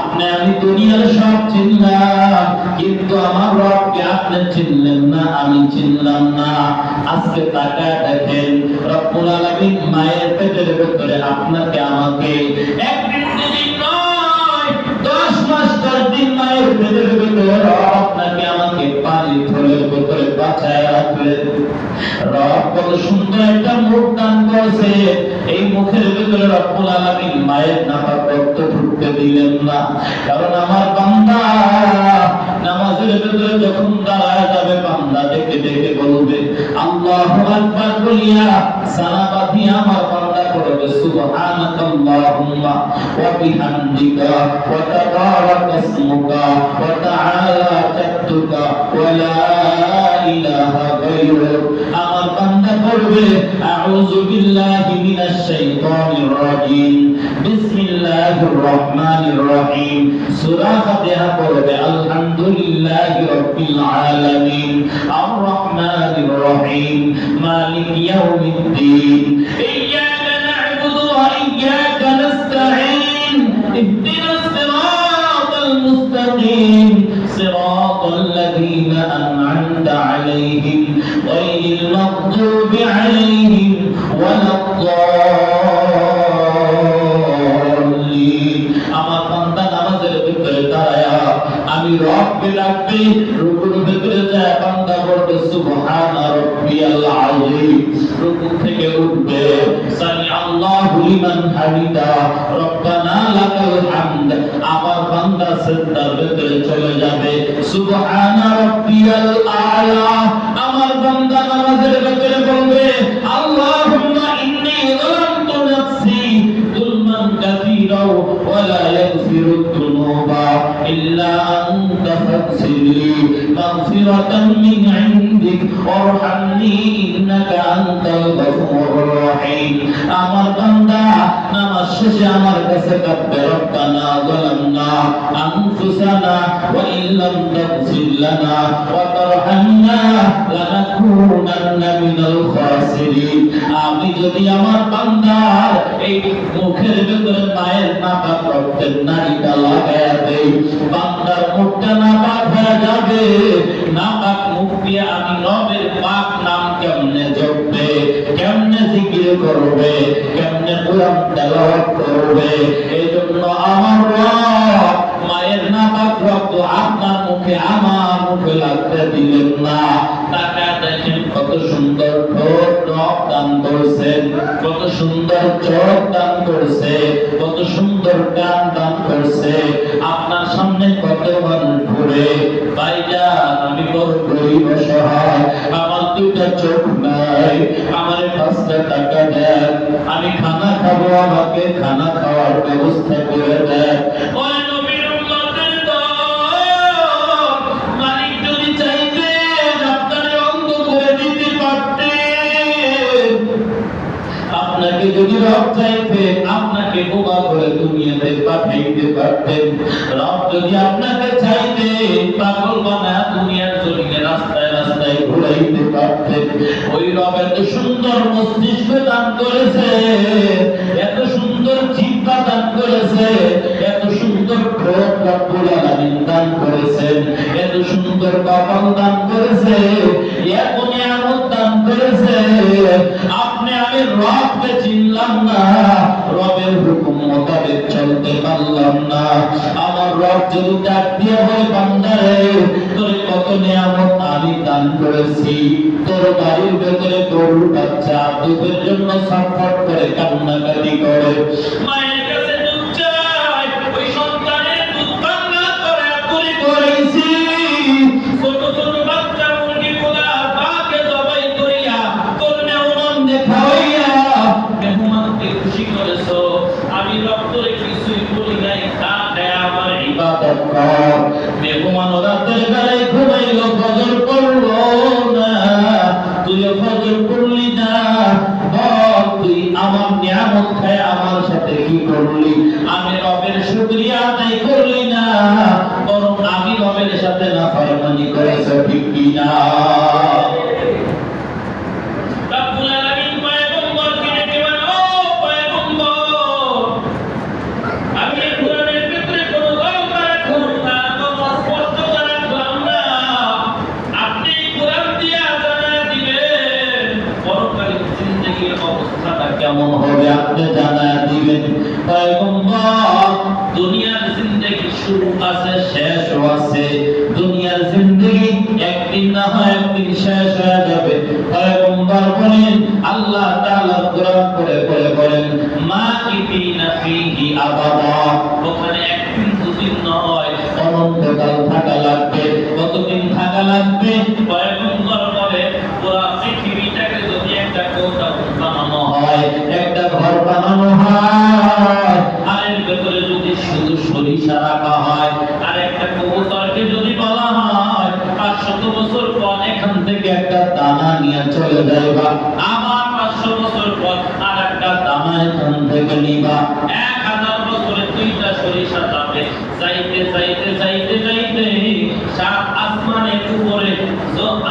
আপনি আমি দুনিয়ার সব চিনলাম, কিন্তু আমার রবকে আপনি চিনলেন না, আমি চিনলাম না। আজকে তাকায় দেখেন, রব্বুল আলামিন মায়ের পেটের ভিতরে আপনাকে আমাকে একদিন দুদিন নয় 10 মাস 10 দিন মায়ের পেটের ভিতরে আপনাকে আমাকে পানির থলের ভিতরে বাঁচায় রাখলেন। রব কত সুন্দর একটা মুখ দান করেছে, এই মুখের ভিতরে রব্বুল আলামিন মায়ের নাপাক রক্ত ঢুকতে দিলেন না। কারণ আমার বান্দা নামাজের ভিতরে যখন দাঁড়ায় যাবে, বান্দা দেখে দেখে বলবে আল্লাহু আকবার বলিয়া সালাত বাঁধিয়া আমার বান্দা করবে সুবহানাকাল্লাহুম্মা ওয়া বিহামদিকা ওয়া তাবারাকা ইসমুকা ওয়া তাআলা জাদ্দুকা ওয়া লা ইলাহা গায়রুক। আমার বান্দা পড়বে আউযু বিল্লাহি মিনাশ শাইতানির রাজীম, বিসমিল্লাহির রহমানির রহিম। সূরা ফাতিহা পড়বে আলহামদুলিল্লাহি রাব্বিল আলামিন আর রহমানির রহিম মালিক ইয়াউমিদ্দিন ইয়্যাকা না'বুদু ওয়া ইয়্যাকা নাস্তাঈন ইহদিনাস সিরাতাল মুস্তাকিম সিরাতাল লাযীনা আন'আমতা আলাইহিম গায়রিল মাগদুবি আলাইহিম ওয়ালাদ-দাল্লিন। আমার বান্দা নামাজের ভিতরে দাঁড়ায়া আমি রবকে ডাকবে, রুকুর ভিতরে যায় বান্দা বলবে সুবহানা রাব্বিয়াল আযীম, রুকু থেকে উঠবে সামি আল্লাহু লিমান হামিদা রব্বানা লাকাল হামদ। আমার বান্দা সিজদার ভিতরে চলে যাবে সুবহানা রাব্বিয়াল আ'লা। আমার বান্দা নামাজের ভিতরে বলবে আল্লাহুম্মা ইন্নী যালামতু নাফসি যুলমান কাসীরা ওয়া লা ইয়াগফিরুদ যুনুবা ইল্লা আনতা ফাগফিরলি মাগফিরাতাম মিন ইনদিক ওয়ারহামনি ইন্নাকা আনতাল গফুরুর রহিম। আমার বান্দা নামাজ শেষে আমার কাছে কাঁদবে রব্বানা যালামনা আনফুসানা ওয়া ইল্লাম তাগফির লানা ওয়া তারহামনা লানাকুনান্না মিনাল খাসিরিন। আমি যদি আমার বান্দার এই মুখের ভিতরে মায়ের নাপাক রক্তের নাড়িটা লাগায়া দেই, বান্দার মুখটা নাপাক হয়ে যাবে। নাপাক মুখ দিয়ে আমি রবের পাক নাম কেমনে জপবে, কেমনে জিকির করবে, কেমনে কোরআন তেলাওয়াত করবে? এই জন্য আমার রব মায়ের নাপাক রক্ত আপনার মুখে আমার মুখে লাগতে দিলেন না। তাকা দেখেন কত সুন্দর ঠোঁট রব দান করেছেন, কত সুন্দর চোখ দান করেছে, কত সুন্দর কান দান করেছে। আপনার সামনে কত মানুষ ঘুরে, ভাইজান আমি বড় গরিব অসহায়, আমার দুইটা চোখ নাই, আমার 5টা টাকা দেন, আমি খানা খাবো, আমাকে খানা খাওয়ার ব্যবস্থা করে দেন। ওই নবীর উম্মতের দল, মালিক যদি চাইতেন আপনারে অন্ধ করে দিতে পারতেন। আপনাকে যদি রব চাইতেন আপনাকে বোবা করে দুনিয়াতে পাঠাইতে পারতেন। রব যদি আপনাকে চাইতেন পাগল বানায় দুনিয়ার জমিনে রাস্তায় রাস্তায় ঘুরাইতে পারতেন। ওই রব এত সুন্দর মস্তিষ্ক দান করেছে, এত সুন্দর জিহ্বা দান করেছে, এত সুন্দর ঠোঁট রব্বুল আলামিন দান করেছেন, এত সুন্দর কপাল দান করেছে, এত নিয়ামত দান করেছে। আপনি আমি রবকে চিনলাম না, রবের হুকুম মোতাবেক চলতে পারলাম না। আমার রব যদি ডাক দিয়ে বলে বান্দারে তোর কত নিয়ামত আমি দান করেছি, তোর বাড়ির ভেতরে গরুর বাচ্চা দুধের জন্য ছটফট করে কান্নাকাটি করে, মায়ের কাছে দুধ চাই, ওই সন্তানের দুধ পান্না করে পুরি করেছি। ছোট ছোট বাচ্চা মুরগি গুলা বাকে জবাই করিয়া তোর মেহমান দেখাইয়া মেহমানকে খুশি করেছো। আমি রব তোরে কিছুই বলি নাই, খা দেয়া আমার ইবাদত কর। মেহমান রাতের বেলায় ঘুমাইলো, ফজর পড়লো না, তুই ফজর পড়লি না। বল তুই আমার নিয়ামত খায় আমার সাথে কি করলি? আমি রবের শুকরিয়া আদায় করলি না, বরং আমি রবের সাথে নাফরমানি করেছি, ঠিক কি না? রব্বুল আলামিন পয়গম্বরকে ডেকে বলেন, ও পয়গম্বর, আমি কোরআনের ভিতরে কোন গল্প অবস্থাটা কেমন হবে আপনি জানায় দিবেন। পয়গম্বর দুনিয়ার জিন্দেগি শুরু আছে শেষও আছে, দুনিয়ার জিন্দেগি একদিন না হয় একদিন শেষ হয়ে যাবে। পয়গম্বর বলেন আল্লাহ তাআলা কোরআন পড়ে পড়ে বলেন মা কিতিনা ফিহি আবাদা, ওখানে একদিন দুদিন নয় অনন্তকাল থাকা লাগবে। কতদিন থাকা লাগবে? পয়গম্বর বলে পুরো পৃথিবীটাকে যদি একটা কোটা বানানো হয়, একটা ঘর বানানো হয়, আর এর ভেতরে যদি শুধু সরিষা রাখা হয়, আর একটা কবুতরকে যদি বলা হয় 500 বছর পর এখান থেকে একটা দানা নিয়ে চলে যাইবা, আবার 500 বছর পর আর একটা দানা এখান থেকে নিবা, 1000 বছরে 2টা সরিষা যাবে। যাইতে যাইতে যাইতে যাইতে সাত আসমানের উপরে,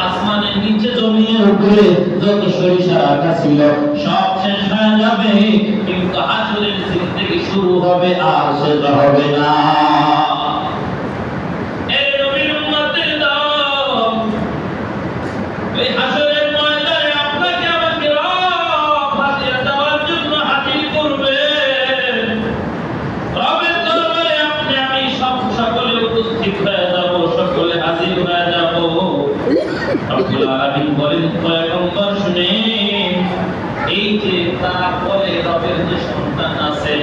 আসমানের নিচে জমিনের উপরে যত সরিষা রাখা ছিল সব শেষ হয়ে যাবে, কিন্তু হাসরের জিন্দেগি শুরু হবে আর শেষ হবে না। এই নবীর উম্মতের দল এই হাসরের ময়দানে আপনাকে আমাকে রব হাজিরা দেওয়ার জন্য হাজির করবে। রবের দরবারে আপনি আমি সব সকলে উপস্থিত হয়ে যাব, সকলে হাজির হয়ে যাব। রব্বুল আলামিন বলেন পয়গম্বর শুনেন, এই যে তারা বলে রবের যে সন্তান আছে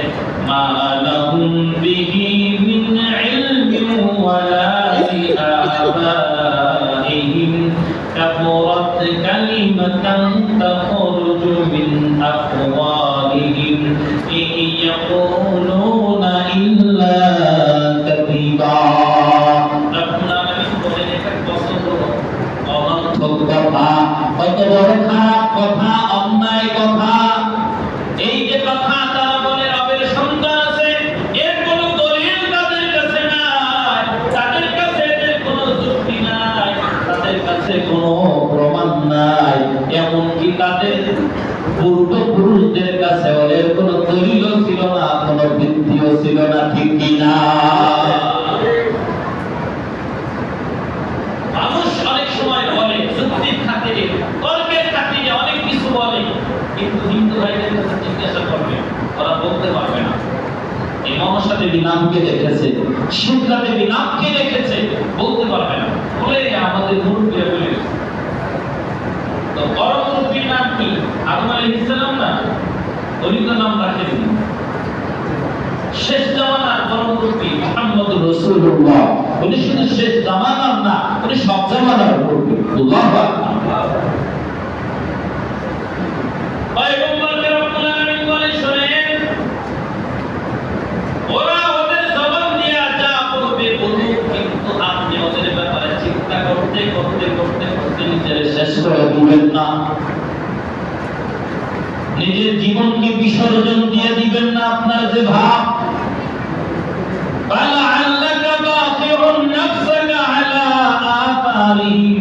মা লাহুম বিহি মিন ইলমিন ওয়ালা লিআবাইহিম কাবুরাত কালিমাতান তাখরুজু মিন আফওয়াহিহিম ইয়াকুলুনা ইল্লা কাযিবা। রব্বুল আলামিন বলেন এটা কথা, কত বড় খারাপ কথা, অন্যায় কথা। এই যে কথা তারা বলে রবের সন্তান আছে, এর কোনো দলিল তাদের কাছে নাই, তাদের কাছে এর কোনো যুক্তি নাই, তাদের কাছে কোনো প্রমাণ নাই, এমনকি তাদের পূর্বপুরুষদের কাছে ওদের কোনো দলিলও ছিল না, কোনো ভিত্তিও ছিল না, ঠিক কিনা? মানুষ অনেক সময় বলে যুক্তির খাতিরে, তর্কের খাতিরে অনেক কিছু বলে, কিন্তু হিন্দু ভাইদের কাছে জিজ্ঞাসা করবে ওরা বলতে পারবে না। এই মনসা দেবী নামকে দেখেছে, শিবরা দেবী নামকে দেখেছে, বলতে পারবে না, বলে আমাদের মুরব্বীরা বলে গেছে। তো বড় মুরব্বীর নাম কি? আদম আলাইহিস সালাম না? উনি তো নাম রাখেননি। শেষ জামানার বড় মুরব্বী মুহাম্মদুর রাসূলুল্লাহ, উনি শুধু শেষ জামানার না, উনি সব জামানার মুরব্বী। আল্লাহু আকবার। পয়গম্বরকে রব্বুল আলামিন বলে শুনেন, ওরা ওদের জবান দিয়ে যা বলবে বলুক, কিন্তু আপনি ওদের ব্যাপারে চিন্তা করতে করতে করতে করতে নিজের শেষ করে দিবেন না, নিজের জীবনকে বিসর্জন দিয়ে দিবেন না। আপনার যে ভাব فَلَعَلَّكَ بَاخِعٌ نَفْسَكَ عَلَى آثَارِهِمْ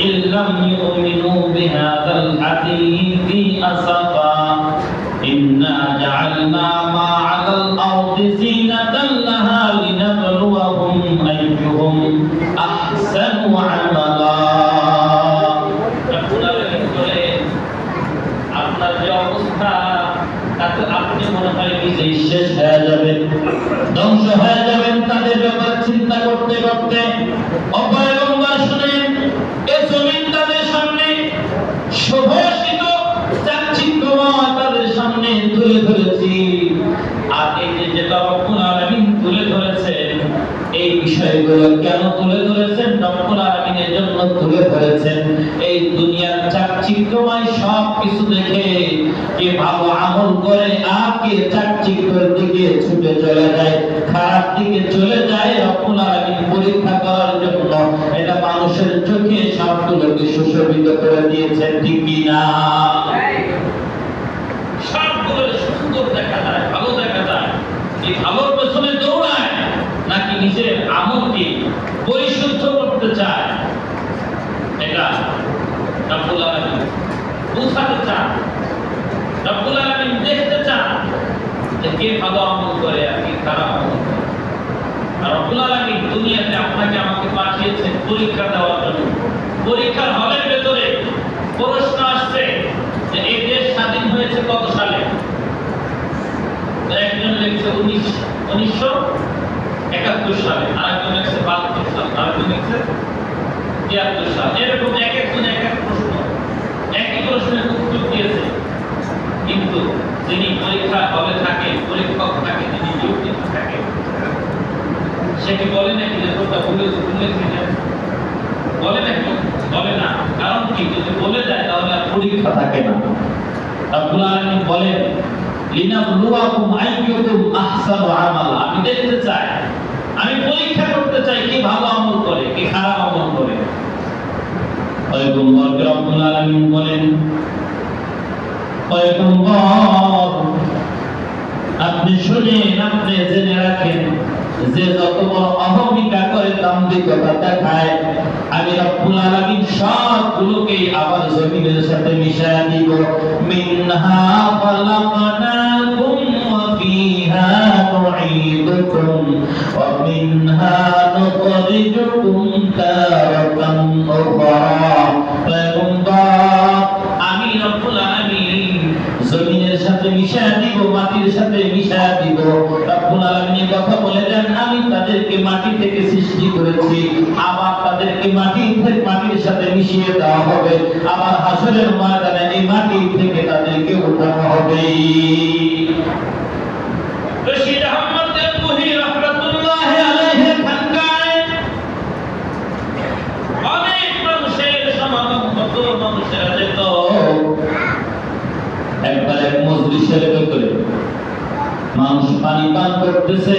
إِن لَّمْ يُؤْمِنُوا بِهَذَا الْحَدِيثِ أَسَفًا إِنَّا جَعَلْنَا مَا عَلَى الْأَرْضِ زِينَةً لَّهَا لِنَبْلُوَهُمْ أَيُّهُمْ أَحْسَنُ عَمَلًا। আপনার যে অবস্থা তাতে আপনি মনে হয় নিজেই শেষ হয়ে যাবেন, ধ্বংস হয়ে যাবেন তাদের ব্যাপারে চিন্তা করতে করতে। পয়গম্বর শুনেন, এই জমিন তাদের সামনে শোভায়িত চাকচিক্যময় তাদের সামনে তুলে ধরেছি, আর এই যে যেটা রব্বুল আলামিন তুলে ধরেছেন, এই বিষয়গুলো কেন তুলে ধরেছেন? রব্বুল আলামিনের জন্য তুলে ধরেছেন। এই দুনিয়ার চাকচিক্যময় সব কিছু দেখে কে ভালো আমল করে আর কে চাকচিক্যের দিকে ছুটে চলে যায়, খারাপ দিকে চলে যায়, রব্বুল আলামিন পরীক্ষা করার জন্য এটা মানুষের চোখে সবগুলোকে সুশোভিত করে দিয়েছেন, ঠিক কিনা? সবগুলো সুন্দর দেখা যায়, ভালো দেখা যায়। এই ভালোর পেছনে দৌড়ায় নাকি নিজের আমলকে পরিশুদ্ধ করতে চায়, এটা রব্বুল আলামিন বুঝাতে চান, রব্বুল আলামিন দেখতে চান যে কে ভালো আমল করে আর কে খারাপ আমল করে। আর রব্বুল আলামিন দুনিয়াতে আপনাকে আমাকে পাঠিয়েছেন পরীক্ষা দেওয়ার জন্য। পরীক্ষার হলের ভেতরে প্রশ্ন আসছে যে এই দেশ স্বাধীন হয়ে হয়েছে কত সালে? একজন লিখছে 1971 সালে, আরেকজন লিখছে 72 সাল, আরেকজন লিখছে 73 সাল। এরকম এক একজন এক এক প্রশ্ন, একই প্রশ্নের উত্তর দিয়েছে। কিন্তু যিনি পরীক্ষা হলে থাকে, পরীক্ষক থাকে, যিনি ডিউটিতে থাকে, সে কি বলে নাকি যে তোমরা ভুলেছি বলে নাকি? বলে না। কারণ কি? যদি বলে যায় তাহলে আর পরীক্ষা থাকে না। রব্বুল আলামিন বলেন লিনাবলুয়াকুম আইয়ুকুম আহসানু আমালা, আমি দেখতে চাই, আমি পরীক্ষা করতে চাই কে ভালো আমল করে, কে খারাপ আমল করে। পয়গম্বর রব্বুল আলামিন বলেন, পয়গম্বর আপনি শুনেন, আপনি জেনে রাখেন, যে যত বড় অহমিকা করে, দাম্ভিকতা দেখায়, আমি রব্বুল আলামিন সবগুলোকে আবার জমিনের সাথে মিশায়া দিব। মিনহা খালাকনাকুম ওয়া ফিহা নুঈদুকুম ওয়া মিনহা নুখরিজুকুম তারাতান উখরা। পয়গম্বর আমি রব্বুল আলামিন জমিনের সাথে মিশায়া দিব, মাটির সাথে মিশায়া দিব। রব্বুল আলামিন কথা বলে দেন, আমি তাদেরকে মাটি থেকে সৃষ্টি করেছি, আবার তাদেরকে মাটির সাথে মিশিয়ে দেওয়া হবে, আবার হাসরের ময়দানে এই মাটি থেকে তাদেরকে উঠানো হবে। রশিদ আহমদ দেবপুরী রাহমাতুল্লাহ আলাইহি খানকায় অনেক মানুষের সমাগম, কত মানুষের যেত। একবার এক মজলিসের ভেতরে মানুষ পানি পান করতেছে,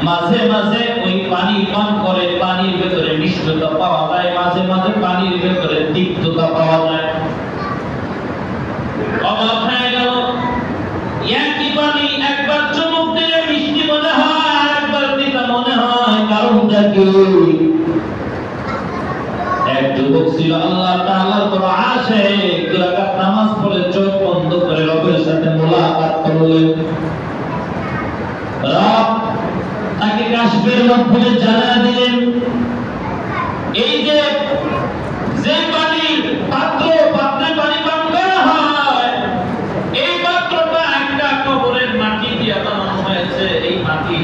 মাঝে মাঝে ওই পানি পান করে, পানির ভেতরে মিষ্টতা পাওয়া যায়, মাঝে মাঝে পানির ভেতরে তিক্ততা পাওয়া যায়। অবাক হয়ে গেল, একই পানি একবার চুমুক দিলে মিষ্টি মনে হয়, আর একবার তিতা মনে হয়, কারণটা কি? এক যুবক ছিল আল্লাহ তাআলার বড় আশিক, দুই রাকাত নামাজ পড়ে চোখ বন্ধ করে রবের সাথে মুলাকাত করলেন। রব তাকে কাশফের মাধ্যমে জানা দিলেন, এই যে পানির পাত্রে পানি পান করা হয়, এই পাত্রটা একটা কবরের মাটি দিয়ে বানানো হয়েছে। এই মাটি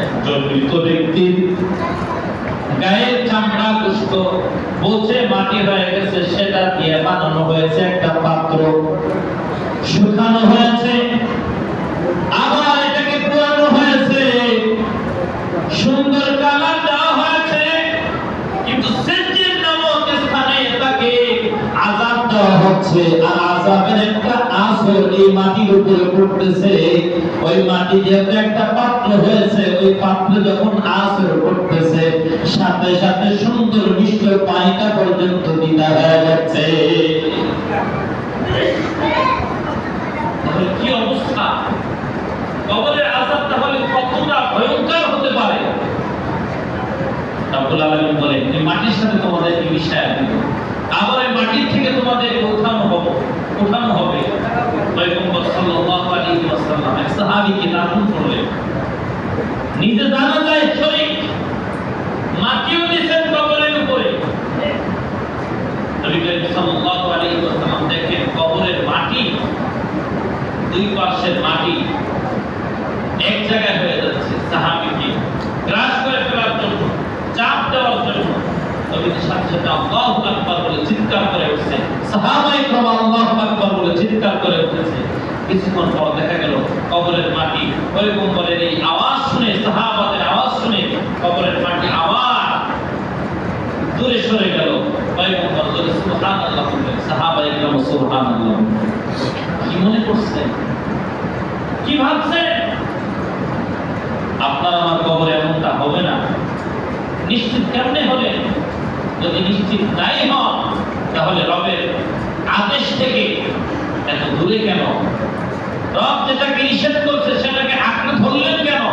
একজন মৃত ব্যক্তির গায়ের চামড়া গোশত পচে মাটি হয়ে গেছে, সেটা দিয়ে বানানো হয়েছে একটা পাত্র, শুকানো হয়েছে, আবার এটাকে পোড়ানো হয়েছে, সুন্দর কালার দেওয়া হয়েছে, কিন্তু সিজ্জিন নামক স্থানে তাকে আযাব দেওয়া হচ্ছে। আর আযাবের একটা আসর এই মাটির উপরে পড়তেছে। ওই মাটি যেহেতু একটা পাত্র হয়েছে, ওই পাত্রে যখন আসর পড়তেছে, সাথে সাথে সুন্দর মিষ্ট পানিটা পর্যন্ত দিতে হয়ে যাচ্ছে। কি অবস্থা! কবরের আযাব তাহলে কতটা ভয়ঙ্কর হতে পারে। রব্বুল আলামিন বলেন, এই মাটির সাথে তোমাদেরকে মিশায়া দিব, আবার এই মাটির থেকে তোমাদেরকে উঠানো হবে। পয়গম্বর সাল্লাল্লাহু আলাইহি ওয়াসাল্লাম এক সাহাবীকে দাফন করলেন, নিজে জানা যায় শরীক, মাটিও দিয়েছেন কবরের উপরে। নবী করিম সাল্লাল্লাহু আলাইহি ওয়াসাল্লাম দেখেন কবরের মাটি, দুই পাশের মাটি এক জায়গায় হয়ে যাচ্ছে, সাহাবীকে গ্রাস করে ফেলার জন্য, চাপ দেওয়ার জন্য নবীর সাথে সাথে আল্লাহু আকবার বলে চিৎকার করে উঠছে। সাহাবায়ে কেরাম আল্লাহু আকবার বলে চিৎকার করে উঠেছে। কিছুক্ষণ পর দেখা গেল কবরের মাটি, পয়গম্বরের এই আওয়াজ শুনে, সাহাবাদের আওয়াজ শুনে কবরের মাটি আবার দূরে সরে গেল। পয়গম্বর বলে সুবহানাল্লাহ বললেন, সাহাবায়ে কেরাম সুবহানাল্লাহ। কি মনে করছেন, কি ভাবছেন? আপনার আমার কবরে এমনটা হবে না। নিশ্চিত কেমনে হলেন? যদি নিশ্চিত নাই হন, তাহলে রবের আদেশ থেকে এত দূরে কেন? রব যেটাকে নিষেধ করছে সেটাকে আঁকড়ে ধরলেন কেন?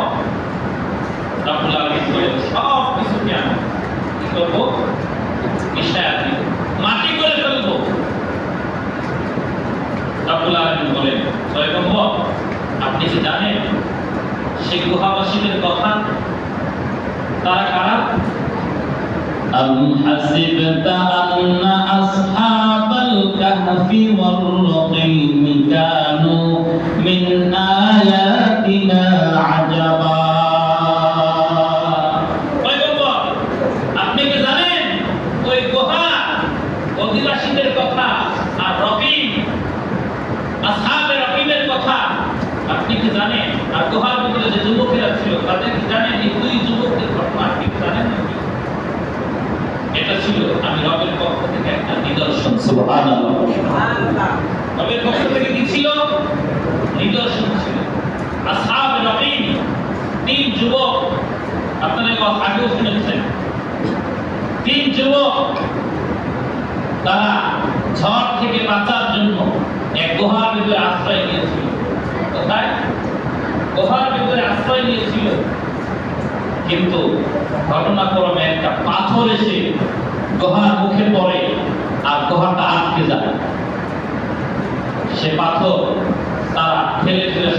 রব্বুল আলামিন বলেন, সব কিছুকে আমি কি করবো? মিশায়া দিব, মাটি করে ফেলবো। রব্বুল আলামিন বলেন, পয়গম্বর আপনি কি জানেন সেই গুহাবাসীদের কথা? তারা কারা? أم حسبت أن أصحاب الكهف والرقيم كانوا من آياتنا عجبا আপনি কি জানেন ওই গুহা অধিবাসীদের কথা আর রকিম আসহাবে রকিমের কথা আপনি কি জানেন? আর গুহার ভিতরে যে যুবকেরা ছিল তাদের কি জানেন? এই দুই যুবকদের ঘটনা আপনি কি জানেন নাকি? এটা ছিল আমি রবের পক্ষ থেকে একটা নিদর্শন। সুবহানাল্লাহ, সুবহানাল্লাহ। রবের পক্ষ থেকে কি ছিল? নিদর্শন ছিল। আসহাবে রকিম তিন যুবক, আপনারা আগেও শুনেছেন, তিন যুবক তারা ঝড় থেকে বাঁচার জন্য এক গুহার ভিতরে আশ্রয় নিয়েছিল। কোথায়? গুহার ভিতরে আশ্রয় নিয়েছিল, কিন্তু ঘটনাক্রমে একটা পাথর এসে গুহার মুখে পড়ে আর গুহাটা আটকে যায়। সে পাথর তারা ঠেলে ঠেলে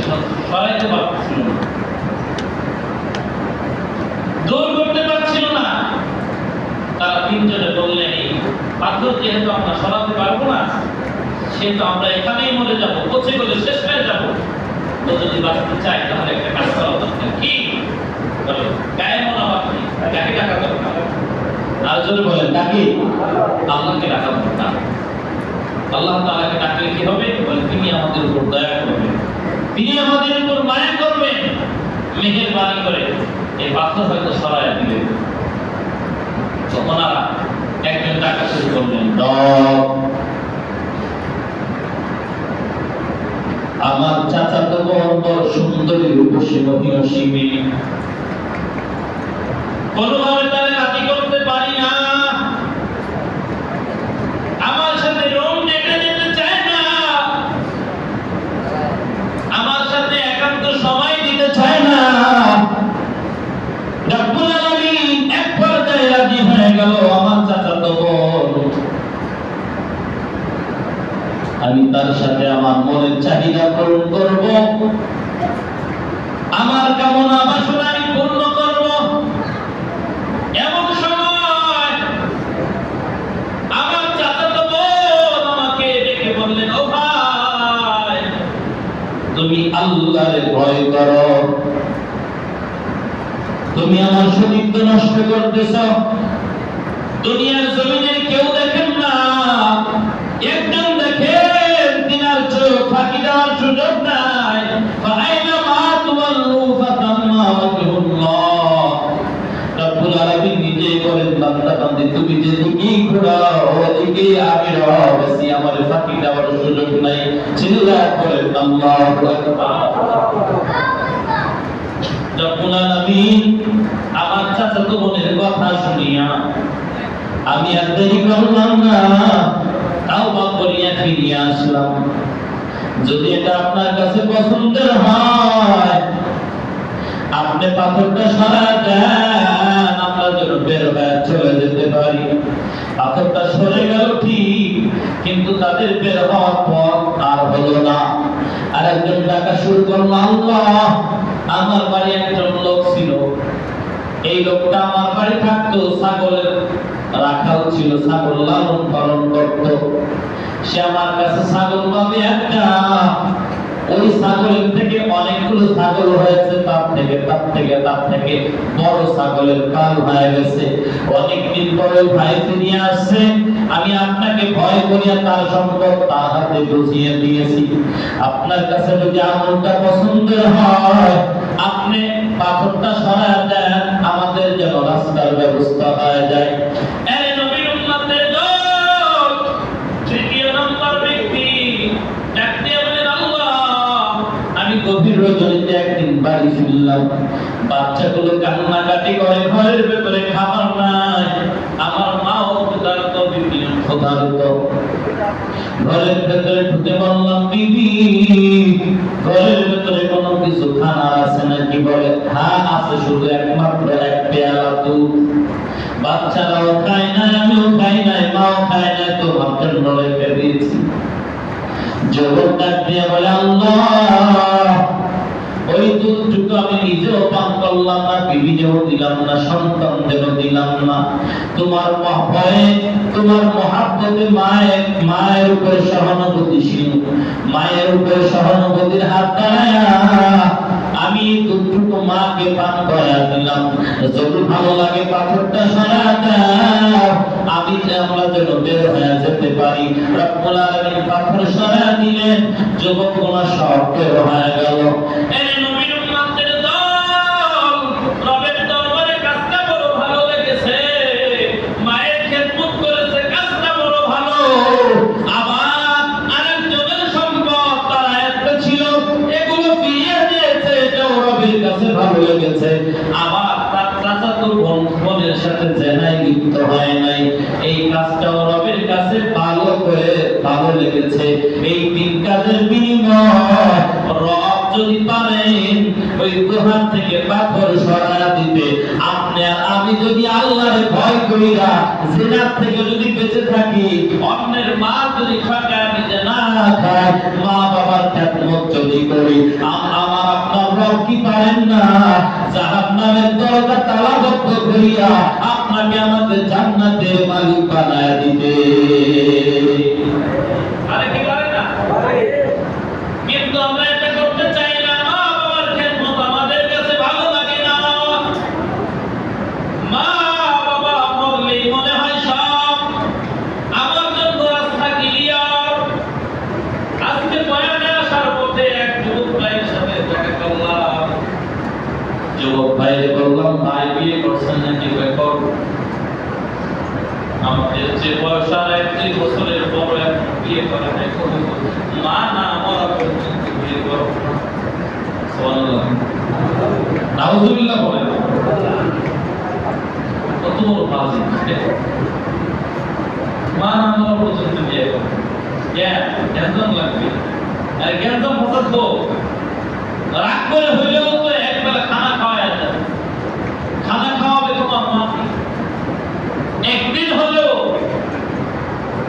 সরাইতে পারছিল না, দৌড় করতে পারছিল না। তারা তিনজনে বললেন, এই পাথর যেহেতু আমরা সরাতে পারবো না, সেহেতু আমরা এখানেই মরে যাবো, পচে গেলে শেষ হয়ে যাবো। তো যদি বাঁচতে চাই তাহলে একটা কাজ করা দরকার। কি? গায়ে মনে বাকি কাকে ডাকা দরকার? আর যদি বলেন ডাকি, আল্লাহকে ডাকা দরকার। আল্লাহ তাআলাকে ডাকলে কি হবে? বলে তিনি আমাদের উপর দয়া করবেন, তিনি আমাদের উপর মায়া করবেন, মেহেরবানি করে এই পাথর হয়তো সরাইয়া দিবেন। তো ওনারা একজন ডাকা শুরু করলেন, আমার চাচাতো বোন বড় সুন্দরী রূপসী মহিষী মেয়ে, কোনোভাবে তারা রাজি করতে পারি না, আমার সাথে রং ডেটে যেতে চায় না, আমার সাথে একান্ত সময় দিতে চায় না। রব্বুল আলামিন এক পর্যায়ে রাজি হয়ে গেল। আমার চাচাতো বোন, আমি তার সাথে আমার মনের চাহিদা পূরণ করব, আমার কামনা বাসনা আমি পূর্ণ করব। এমন সময় আমার চাচাতো বোন আমাকে ডেকে বললেন, ও ভাই, তুমি আল্লাহরে ভয় করো, তুমি আমার সতীত্ব নষ্ট করতেছ। দুনিয়ার জমিনে কেউ দেখেন না, একজন দেখেন, তিনার চোখ ফাঁকি দেওয়ার সুযোগ নাই। ফাআইনা মা তুওয়াল্লু ফাতাম্মা ওয়াজহুল্লাহ। রব্বুল আলামিন নিজেই বলেন, বান্দা বান্দি তুমি যেদিকেই ঘোরাও ওদিকেই আমি রব আছি, আমার ফাঁকি দেওয়ার সুযোগ নাই। চিল্লায়া বলেন আল্লাহু আকবার। রব্বুল আলামিন আমার চাচাতো বোনের কথা শুনিয়া আমি আর দেরি করলাম না, তাওবা করিয়া ফিরিয়ে আসলাম। যদি এটা আপনার কাছে পছন্দের হয়, আপনি পাথরটা সরায় দেন, আমরা যেন বের হয়ে চলে যেতে পারি। পাথরটা সরে গেল ঠিক, কিন্তু তাদের বের হওয়ার পথ আর হলো না। আর একজন ডাকা শুরু করলো, আল্লাহ, আমার বাড়ি একজন লোক ছিল, এই লোকটা আমার বাড়ি থাকতো, ছাগলের রাখাল ছিল, ছাগল লালন পালন করত। সে আমার কাছে ছাগল পাবে একটা, ওই ছাগলের থেকে অনেকগুলো ছাগল হয়েছে, তার থেকে বড় ছাগলের কাল হয়ে গেছে। অনেকদিন পরে ভাই ফিরিয়ে আসছে, আমি আপনাকে ভয় করিয়া তার সম্পদ তার হাতে বুঝিয়ে দিয়েছি। আপনার কাছে যদি আমলটা পছন্দের হয়, আপনি পাথরটা সরায় দেন, আমাদের যেন রাস্তার ব্যবস্থা হয়ে যায়। গভীর রজনীতে একদিন বাড়ি ফিরলাম, বাচ্চাগুলো কান্নাকাটি করে, ঘরের ভেতরে খাবার নাই, আমার মাও ক্ষুধার্ত, বিপিন ক্ষুধার্ত। ঘরের ভেতরে ঢুকে বললাম, বিবি, ঘরের ভেতরে কোনো কিছু খানার আছে নাকি? বলে, হ্যাঁ আছে, শুধু একমাত্র এক পেয়ালা দুধ। বাচ্চারাও খায় নাই, আমিও খাই নাই, মাও খায় নাই, তোমার জন্য রেখে দিয়েছি। যুবক ডাক দিয়ে বলে, আল্লাহ, ওই ওই দুধটুকু আমি নিজেও পান করলাম না, বিবিকেও দিলাম না, সন্তানদেরও দিলাম না। তোমার ভয়ে, তোমার মহাব্বতে মায়ের উপরে সহানুভূতিশীল, মায়ের উপরে সহানুভূতির হাত বাড়ায়া আমি দুধটুকু মাকে পান করা দিলাম। যদি ভালো লাগে পাথরটা সরা দাও, আমি যে আমরা যেন বের হয়ে যেতে পারি। রব্বুল আলামিন পাথর সরা দিলেন, যুবকগুলো সব বের হয়ে গেল। এই নবীর উম্মতের দল, রবের দরবারে কাজটা বড় ভালো লেগেছে, মায়ের খেদমত করেছে, কাজটা বড় ভালো। আবার আরেকজনের সম্পদ তার আয়ত্তে ছিল, এগুলো ফিরিয়ে দিয়েছে, এটাও রবের কাছে ভালো লেগেছে। আবার তার চাচাতো বোনের সাথে জেনায় লিপ্ত হয় নাই, এই কাজটাও রবের কাছে ভালো লেগেছে। এই তিন কাজের বিনিময় রব যদি পারেন ওই গুহার থেকে পাথর সরায়া দিতে, আপনি আর আমি যদি আল্লাহরে ভয় করিরা জিনার থেকে যদি বেঁচে থাকি, অন্যের মা যদি খায় নিজে না খায়, মা বাবার খেদমত যদি করি, আমার আপনার রব কি পারেন না জাহান্নামের দরজা তালাবদ্ধ করিয়া আপনাকে আমাদের জান্নাতের মালিক বানায় দিতে? আরে কি পারে না? কিন্তু আমরা এটা করতে চাই না। মা বাবার খেদমত আমাদের কাছে ভালো লাগে না। মা বাবা মরলেই মনে হয় সব আমার জন্য রাস্তা ক্লিয়ার। আজকে বয়ানে আসার পথে এক যুবক ভাইয়ের সাথে দেখা করলাম। যুবক ভাইকে বললাম, ভাই বিয়ে করছেন নাকি? কর। আমাদের যে বয়স আর 1 বছরের বড় এক বিয়ে করে নাই, মা না মরা পর্যন্ত বিয়ে করো। সুবহানাল্লাহ, নাউযুবিল্লাহ বলেন। কত বড় বাজি! মা না মরা পর্যন্ত বিয়ে করো। জ্ঞান লাগবে, আর জ্ঞান তো ফসদ রাগ করে হইলেও তো একবেলা খানা খাওয়া যাবে। খানা খাওয়াবে তোমার মা, একদিন হলেও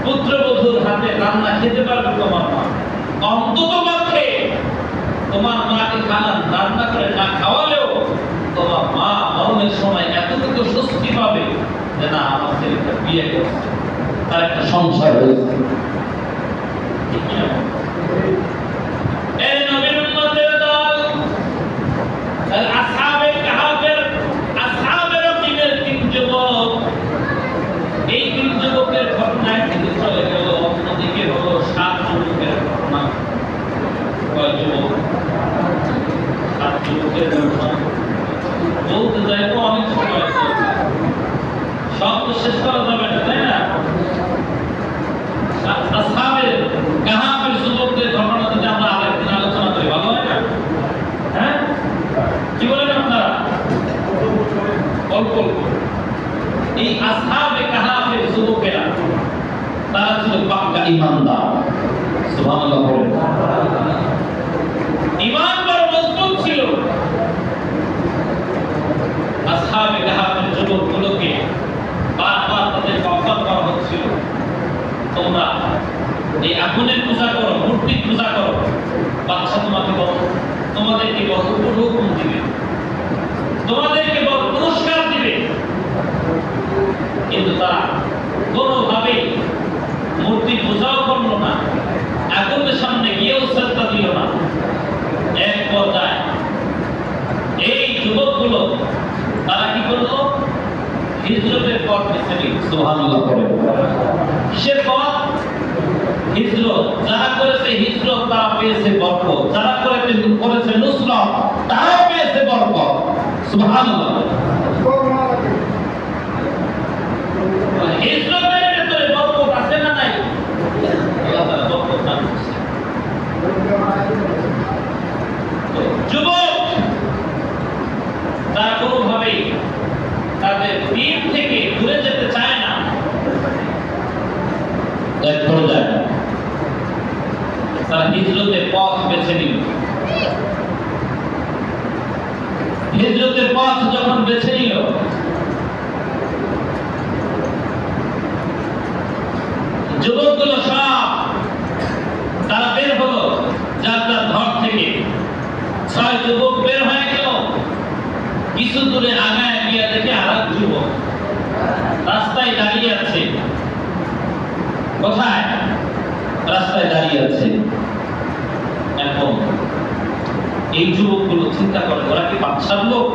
পুত্রবধূর হাতে রান্না খেতে পারবে তোমার মা। অন্তত পক্ষে তোমার মাকে খানা রান্না করে না খাওয়ালেও তোমার মা মরণের সময় এতটুকু স্বস্তি পাবে যে না, আমার ছেলেটা বিয়ে করছে, তার একটা সংসার হয়েছে। এই নবীর উম্মতের দল আসহাবে কাহাফের, আসহাবে রকিমের 3 যুবক, এই 3 যুবকের ঘটনা থেকে চলে গেল অন্যদিকে হলো 7 যুবকের ঘটনা। কয় যুবক? 7 যুবকের ঘটনা বলতে যাই তো অনেক সময় আছে, সব তো শেষ করা যাবে না, তাই না? আসহাবে কাহাফের যুবকদের ঘটনা যদি আমরা আরেকদিন আলোচনা করি, ভালো হয় না? হ্যাঁ, কি বলেন আপনারা? অল্প অল্প। এই আসহাবে কাহাফের যুবকেরা তারা ছিল পাক্কা ঈমানদার। সুবহানাল্লাহ বলেন। ঈমান বড় মজবুত ছিল। আসহাবে কাহাফের যুবকগুলোকে বারবার তাদের অবগত করা হচ্ছিল, তোমরা এই আগুনের পূজা করো, মূর্তির পূজা করো, বাদশা তোমাদেরকে বড় হুকুম দিবে, তোমাদেরকে বড় পুরস্কার দিবে। কিন্তু তারা কোনোভাবেই মূর্তি পূজাও করলো না, আগুনের সামনে গিয়েও শ্রদ্ধা দিল না। এক পর্যায়ে এই যুবকগুলো তারা কি করলো? হিজরতের পথ বেছে নিল। সুবহানাল্লাহ করে। কিসের পথ? হিজরত। যারা করেছে হিজরত তারা পেয়েছে বরকত, যারা করেছে নুসরত তারাও পেয়েছে বরকত। সুবহানাল্লাহ। হিজরতের ভিতরে বরকত আছে না নাই? আল্লাহ তাআলা বরকত দান করেছে। যুবক তারা কোনোভাবেই তাদের দিন থেকে দূরে যেতে চায় না। এক পর্যায়ে তারা হিজরতের পথ বেছে নিল। হিজরতের পথ যখন বেছে নিল, যুবকগুলো সব তারা বের হলো যার যার ঘর থেকে। 6 যুবক দূরে আগায় গিয়ে দেখে আরেক যুবক রাস্তায় দাঁড়িয়ে আছে। কোথায়? রাস্তায় দাঁড়িয়ে আছে। এখন এই যুবকগুলো চিন্তা করে, ওরা কি বাদশার লোক,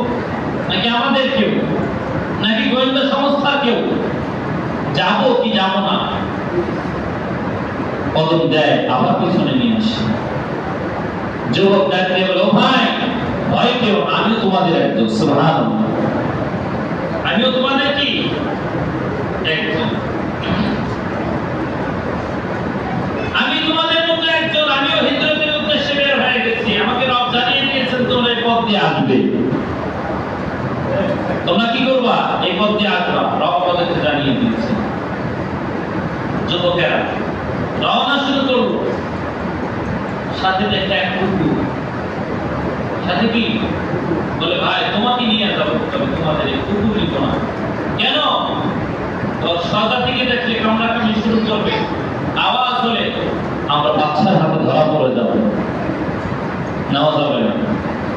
নাকি আমাদের কেউ, নাকি গোয়েন্দা সংস্থার কেউ? যাবো কি যাবো না? কদম দেয়, আবার পিছনে নিয়ে আসে। যুবক ডাকতে বলে, ও ভাই, ভয় কেউ, আমিও তোমাদের একজন। সুবহানাল্লাহ, আমিও তোমাদের কি একজন। আমি তোমাদের মতো একজন, আমিও হিজরতের উদ্দেশ্যে বের হয়ে গেছি। আমাকে রব জানিয়ে দিয়েছেন তোমরা এই পথ দিয়ে আসবে। তোমরা কি করবা? এই পথ দিয়ে আসবা, রব আমাদেরকে জানিয়ে দিয়েছে। যুবকেরা রওনা শুরু করলো। সাথে দেখে এক কুকুর। সাথে কি বলে, ভাই তোমাকে নিয়ে যাবো, তবে তোমাদের এই কুকুর নিব না। কেন? তো সদা থেকে দেখলে কামড়াকামড়ি শুরু করবে, আওয়াজ হলে আমরা বাচ্চার হাতে ধরা পড়ে যাবো, নেওয়া যাবে না।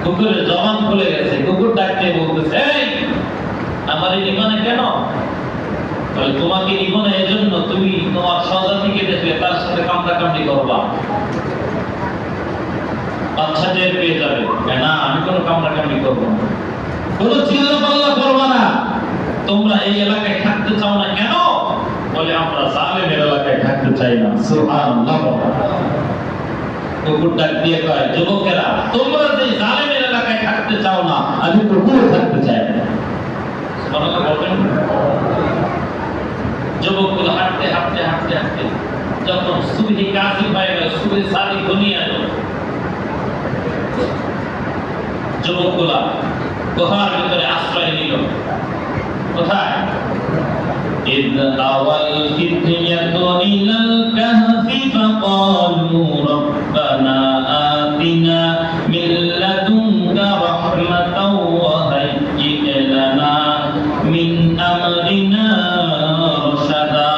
কুকুরের জবান খুলে গেছে। কুকুর ডাকতে বলতেছে, এই আমার এই নিবানে কেন? তাহলে তোমাকে নিব না এজন্য তুমি তোমার সজাতিকে দেখলে তার সাথে কামড়াকামড়ি করবা। বাচ্চা টের পেয়ে যাবে, না আমি কোনো কামড়াকামড়ি করবো না, কোনো চিল্লাপাল্লা করবো না। তোমরা এই এলাকায় থাকতে চাও না কেন? বলে, আমরা জালেমের এলাকায় থাকতে চাই না। সুবহানাল্লাহ। কুকুর ডাক দিয়ে কয়, যুবকেরা তোমরা যে জালেমের এলাকায় থাকতে চাও না, আমি কুকুরে থাকতে চাই না। সুবহানাল্লাহ বলবেন। যুবকগুলো হাঁটতে হাঁটতে হাঁটতে হাঁটতে যখন সুবহি কাজী হয়ে গেল, সুবহি সাদি ঘনিয়ে এলো, যুবকগুলা গুহার ভিতরে আশ্রয় নিল। কোথায়? إذ أوى الفتية إلى الكهف فقالوا ربنا آتنا من لدنك رحمة وهيئ لنا من أمرنا رشدا।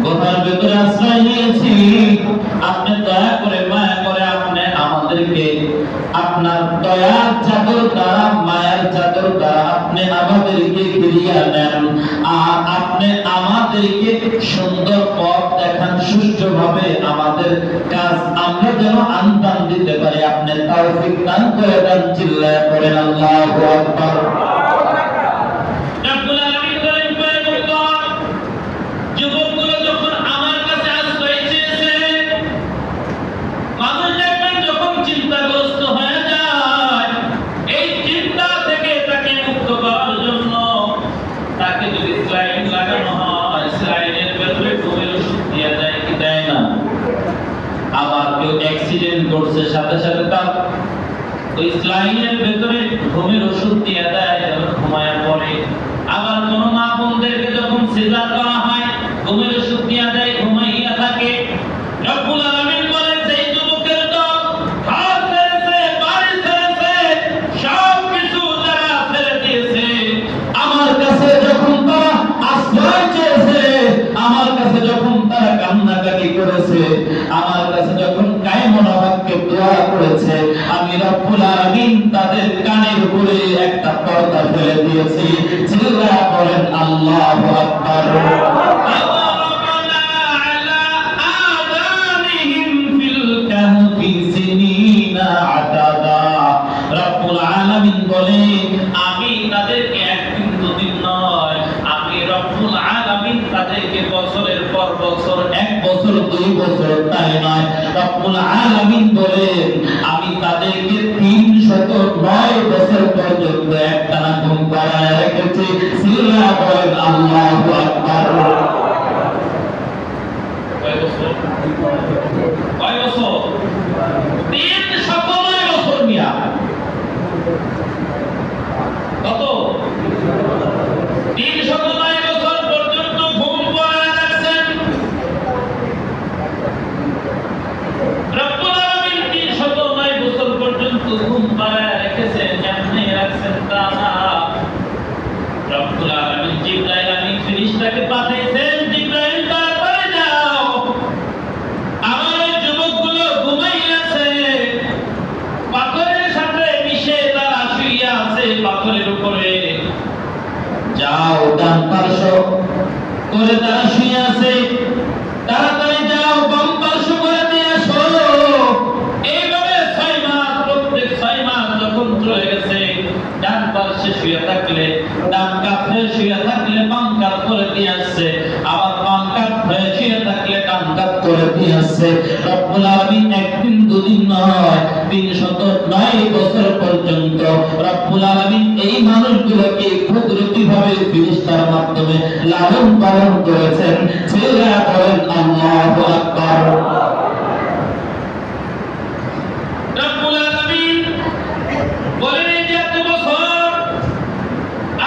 গুহার ভিতরে আশ্রয় নিয়েছি, আপনি দয়া করে মায়া করে আপনি আমাদেরকে আপনার দয়ার চাদর দ্বারা, মায়ার চাদর দ্বারা আপনি আমাদেরকে ফিরিয়ে নেন, আর আপনি আমাদেরকে সুন্দর পথ দেখান, সুষ্ঠুভাবে আমাদের কাজ আমরা যেন আঞ্জাম দিতে পারি, আপনি তৌফিক দান করে দেন। চিল্লায়ে পড়েন আল্লাহু আকবার। আবার কেউ অ্যাক্সিডেন্ট করছে, সাথে সাথে তার ওই স্লাইনের ভেতরে ঘুমের ওষুধ দিয়ে দেয়, যেন ঘুমায় পড়ে। আবার কোন মা বোনদেরকে যখন সিজার করা হয়, ঘুমের ওষুধ দিয়ে দেয়, ঘুমাইয়া থাকে। রব্বুল আলামিন বলেন, সেই যুবকের দল ঘর ছেড়েছে, বাড়ি ছেড়েছে, সব কিছু যারা ছেড়ে দিয়েছে, আমার কাছে যখন তারা আশ্রয় চেয়েছে, আমার কাছে যখন তারা কান্নাকাটি করেছে, আমার কাছে যখন কায়মনোবাক্যে দোয়া করেছে, আমি রব্বুল আলামিন তাদের কানের উপরে একটা পর্দা ফেলে দিয়েছি। চিল্লায়া বলেন আল্লাহু আকবার। রব্বুল আলামিন বলে, আমি তাদেরকে একদিন দুদিন নয়, আমি রব্বুল আলামিন তাদেরকে বছরের পর বছর, এক বছর দুই বছর তাই নয়, রব্বুল আলামিন বলে আমি তাদেরকে 309 বছর পর্যন্ত একটানা ঘুম পাড়ায় রেখেছি। চিল্লায়া বলেন আল্লাহু আকবার। কয় বছর? 309 বছর মিয়া। কত? 309 বছর পর্যন্ত ঘুম পড়ায় রাখছেন। রব্বুল ডান পার্শ্ব করে তারা শুয়ে আছে, তাড়াতাড়ি যাও বাম পার্শ্ব করে নিয়ে আসো। এইভাবে 6 মাস, প্রত্যেক 6 মাস যখন চলে গেছে, ডান পার্শ্বে শুয়ে থাকলে ডান কাঁধে শুয়ে থাকলে বাম কাঁধ করে দিয়ে আসছে, আবার বাম কাঁধ হয়ে শুয়ে থাকলে ডান কাঁধ করে দিয়ে আসছে। রব্বুল আলামিন একদিন দুদিন নয় 309 বছর পর্যন্ত রব্বুল আলামিন এই মানুষগুলোকে কুদরতিভাবে ফেরেশতার মাধ্যমে লালন পালন করেছেন। ছেলেরা বলেন আল্লাহু আকবার। রব্বুল আলামিন বলেন এই যে এত বছর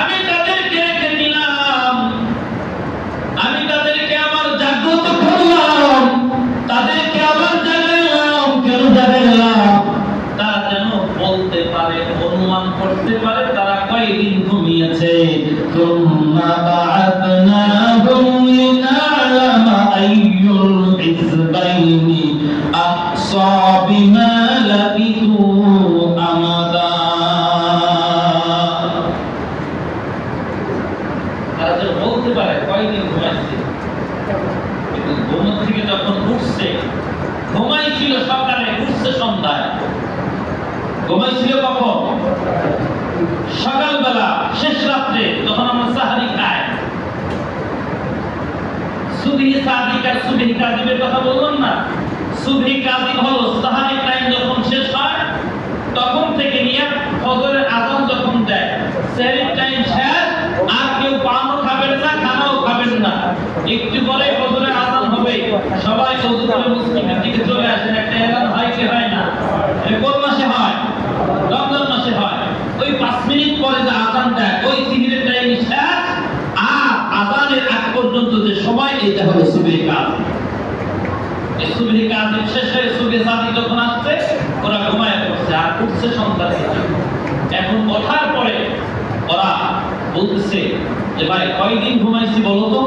আমি তাদেরকে রেখে দিলাম, আমি তাদেরকে আবার জাগ্রত করলাম, তাদেরকে আবার জাগালাম। কেন জাগালাম? তারা যেন বলতে পারে, অনুমান করতে পারে তারা কয়দিন ঘুমিয়েছে। সুম্মা বা'আথনাহুম লিনা'লামা আইয়ুল হিজবাইনি আহসা বিমা লাবিথু আমাদা। তারা যেন বলতে পারে কয়দিন ঘুমাইছে। কিন্তু ঘুম থেকে যখন উঠছে, ঘুমাইছিল সকালে, উঠছে সন্ধ্যায়। ঘুমাইছিল কখন? সকালবেলা, শেষ রাত্রে, যখন আমরা সাহারি খাই। সুবহি সাদিক আর সুবহি কাযিবের কথা বললাম না? সুবহি কাযিব হলো সাহারি টাইম যখন শেষ হয় তখন থেকে নিয়ে ফজরের আযান যখন দেয়, সেহরির টাইম শেষ, আর কেউ পানও খাবেন না, খানাও খাবেন না। একটু পরে ফজরের আযান হবে, সবাই ওযু করে মুসলিমের দিকে চলে আসেন। একটা এলান হয় কি হয় না? কোন মাসে হয়? রমজান মাসে হয়। ওই 5 মিনিট পরে যে আযান দেয়, ওই সিহরির টাইম শেষ, আর আযানের আগ পর্যন্ত যে সময়, এটা হলো সুবহি কাযিব। এই সুবহি কাযিব শেষে সুবহি সাদিক যখন আসছে, ওরা ঘুমায় পড়ছে আর উঠছে সন্ধ্যার দিকে। এখন ওঠার পরে ওরা বলতেছে যে ভাই কয়দিন ঘুমাইছি বলো তো?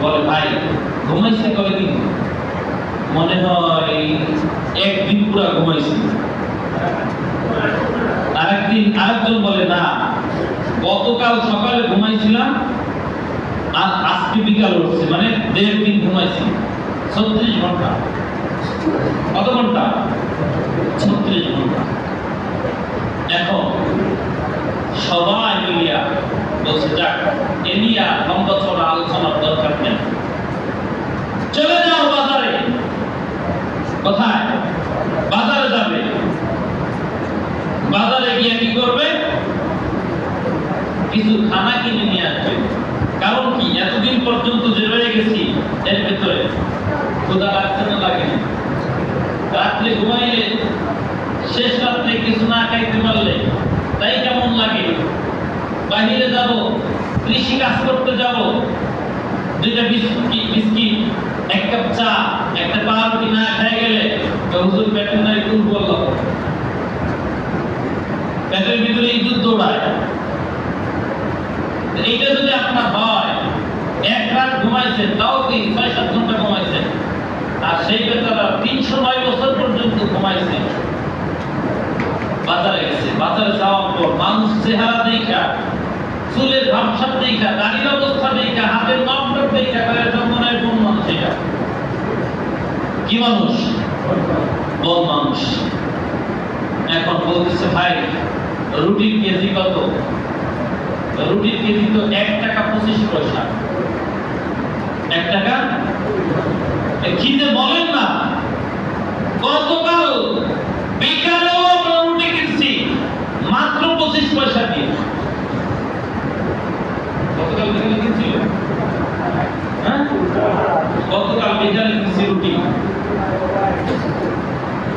বলে ভাই ঘুমাইছি কয়দিন? মনে হয় একদিন পুরা ঘুমাইছি। আরেকজন বলে না, গতকাল সকালে ঘুমাইছিলাম আর আজকে বিকাল উঠছে, মানে 1.5 দিন ঘুমাইছি। 36 ঘন্টা। কত ঘন্টা? 36 ঘন্টা। এখন সবাই মিলিয়া বলছে যাক, এ নিয়ে লম্বা চড়া আলোচনার দরকার নেই, চলে যাও বাজারে। কোথায়? বাজারে যাবে। বাজারে গিয়ে কি করবে? কিছু খানা কিনে নিয়ে আসবে। কারণ কি, এতদিন পর্যন্ত যে রয়ে গেছি এর ভিতরে ক্ষুধা লাগছে না লাগে? রাত্রে ঘুমাইলে, শেষ রাত্রে কিছু না খাইতে পারলে তাই কেমন লাগে? বাহিরে যাব, কৃষি কাজ করতে যাব, 2টা বিস্কিট, 1 কাপ চা, একটা পাউরুটি না খেয়ে গেলে হুজুর পেটের নাই কুল বলল, পেটের ভিতরে ইঁদুর দৌড়ায়। এইটা যদি আপনার হয়, 1 রাত ঘুমাইছেন, তাও কি 6-7 ঘন্টা ঘুমাইছেন, আর সেই বেচারা 309 বছর পর্যন্ত ঘুমাইছে। বাজারে গেছে, বাজারে যাওয়ার পর মানুষ চেহারা দেখা, চুলের ভাবসাব দেখা, দাড়ির অবস্থা দেখা, হাতের নখটা দেখা, জন্মনায় কোন মানুষ? এটা কি মানুষ? বল মানুষ। এখন বলতেছে ভাই রুটির কেজি কত? রুটির কেজি তো 1 টাকা 25 পয়সা। 1 টাকা? কি যে বলেন না, গতকাল বিকালেও আমরা রুটি কিনছি মাত্র 25 পয়সা দিয়ে। গতকাল বিকালে কিনছিল? হ্যাঁ, গতকাল বিকালে কিনছি রুটি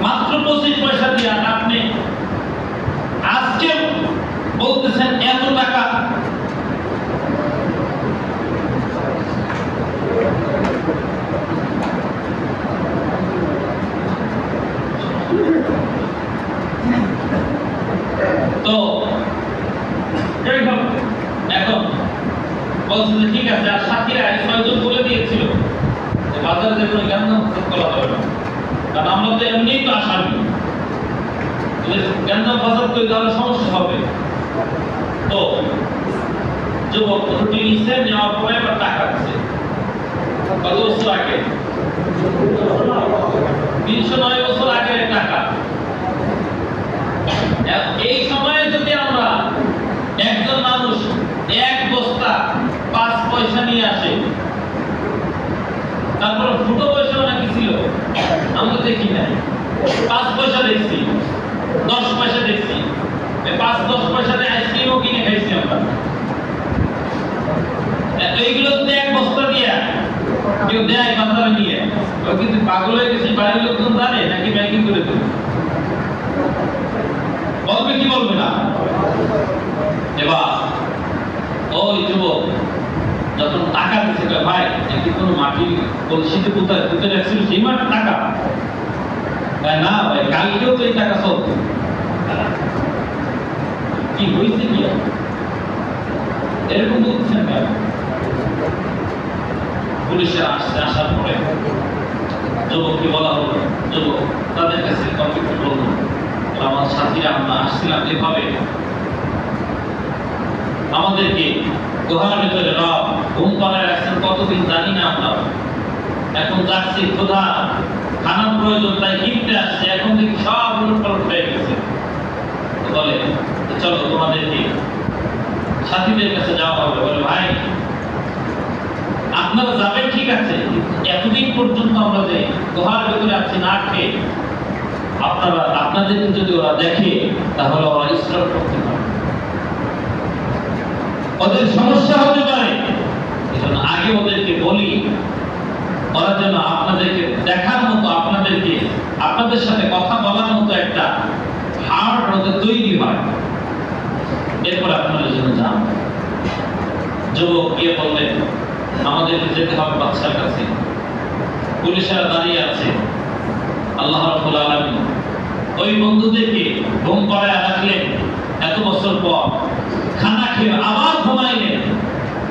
মাত্র 25 পয়সা দিয়ে। আর আপনি আজকে বলতেছেন এত টাকা। তো যাই হোক, এখন বলছে যে ঠিক আছে, আর সাথীরা 6 জন বলে দিয়েছিল যে বাজারে যে কোনো জ্ঞান করা হবে না, কারণ আমরা তো এমনিই তো আসামি, জ্ঞান বাজার তৈরি হলে সমস্যা হবে। তো যুবক রুটি নিচ্ছে, নেওয়ার পরে আবার টাকা দিচ্ছে। কত বছর আগে? 309 বছর আগের টাকা। এই সময়ে যদি আমরা একজন মানুষ এক বস্তা 5 পয়সা নিয়ে আসে, তারপর ফুটো পয়সা নাকি ছিল আমরা দেখি নাই, 5 পয়সা দেখছি, 10 পয়সা দেখছি, 5-10 পয়সা দিয়ে আইসক্রিমও কিনে খাইছি আমরা। এইগুলো যদি এক বস্তা দিয়ে কেউ দেয় বাজারে নিয়ে, ও কিন্তু পাগল হয়ে গেছে, বাড়ির লোকজন জানে নাকি ব্যাংকিং করে দেবে? বলবে কি বলবে না? এবার ওই যুবক যখন টাকা দিচ্ছে, ভাই একটি কোনো মাটি কলসিতে কোথায় পুঁতে রাখছিল সেই মাটি টাকা? না ভাই, কালকেও তো এই টাকা চলত। কি হয়েছে কি এরকম বলছেন কেন? পুলিশের আসার পরে যুবককে বলা হলো, যুবক তাদের কাছে কম্পিউটার বলল, আমার সাথীরা আমরা আসছিলাম এভাবে, আমাদেরকে গুহার ভিতরে রব ঘুম পাড়ায় রাখছেন কতদিন জানি না আমরা, এখন যাচ্ছি ক্ষুধা, খানার প্রয়োজন, তাই কিনতে আসছে, এখন দেখি সব উলটপালট হয়ে গেছে। বলে চলো তোমাদেরকে সাথীদের কাছে যাওয়া হবে। বলে ভাই আপনারা যাবেন ঠিক আছে, এতদিন পর্যন্ত আমরা যে গুহার ভিতরে আছি না খেয়ে, আপনাদেরকে যদি ওরা দেখে তাহলে ওরা স্ট্রোক করতে পারে, ওদের সমস্যা হতে পারে। এজন্য আগে ওদেরকে বলি, ওরা যেন আপনাদেরকে দেখার মতো, আপনাদের সাথে কথা বলার মতো একটা হার্ট ওদের তৈরি হয়, এরপর আপনারা যেন যান। যুবক গিয়ে বললেন আমাদেরকে যেতে হবে বাদশার কাছে, পুলিশেরা দাঁড়িয়ে আছে। আল্লাহ রাব্বুল আলামিন ওই বন্ধুদেরকে ঘুম পাড়ায় রাখলেন, এত বছর পর খানা খেয়ে আবার ঘুমাইলেন,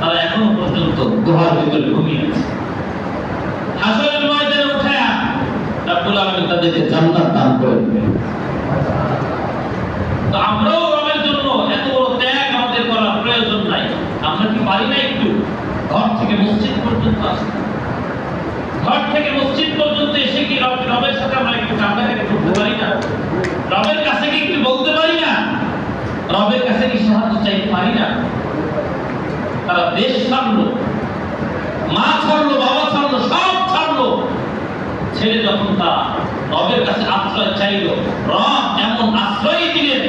তারা এখনো পর্যন্ত গুহার ভিতরে ঘুমিয়ে আছে। হাসরের ময়দানে উঠায়া রাব্বুল আলামিন তাদেরকে জান্নাত দান করে দিবেন। তো আমরাও রবের জন্য এত বড় ত্যাগ আমাদের করার প্রয়োজন নাই। আমরা কি পারি না একটু ঘর থেকে মসজিদ পর্যন্ত আসতে? ঘর থেকে মসজিদ পর্যন্ত এসে কি রবের সাথে আমরা একটু কান্নাকাটি করতে পারি না? রবের কাছে কি একটু বলতে পারি না? রবের কাছে কি সাহায্য চাইতে পারি না? তারা দেশ ছাড়লো, মা ছাড়লো, বাবা ছাড়লো, সব ছাড়লো, ছেড়ে যখন তারা রবের কাছে আশ্রয় চাইলো, রব এমন আশ্রয় দিলেন,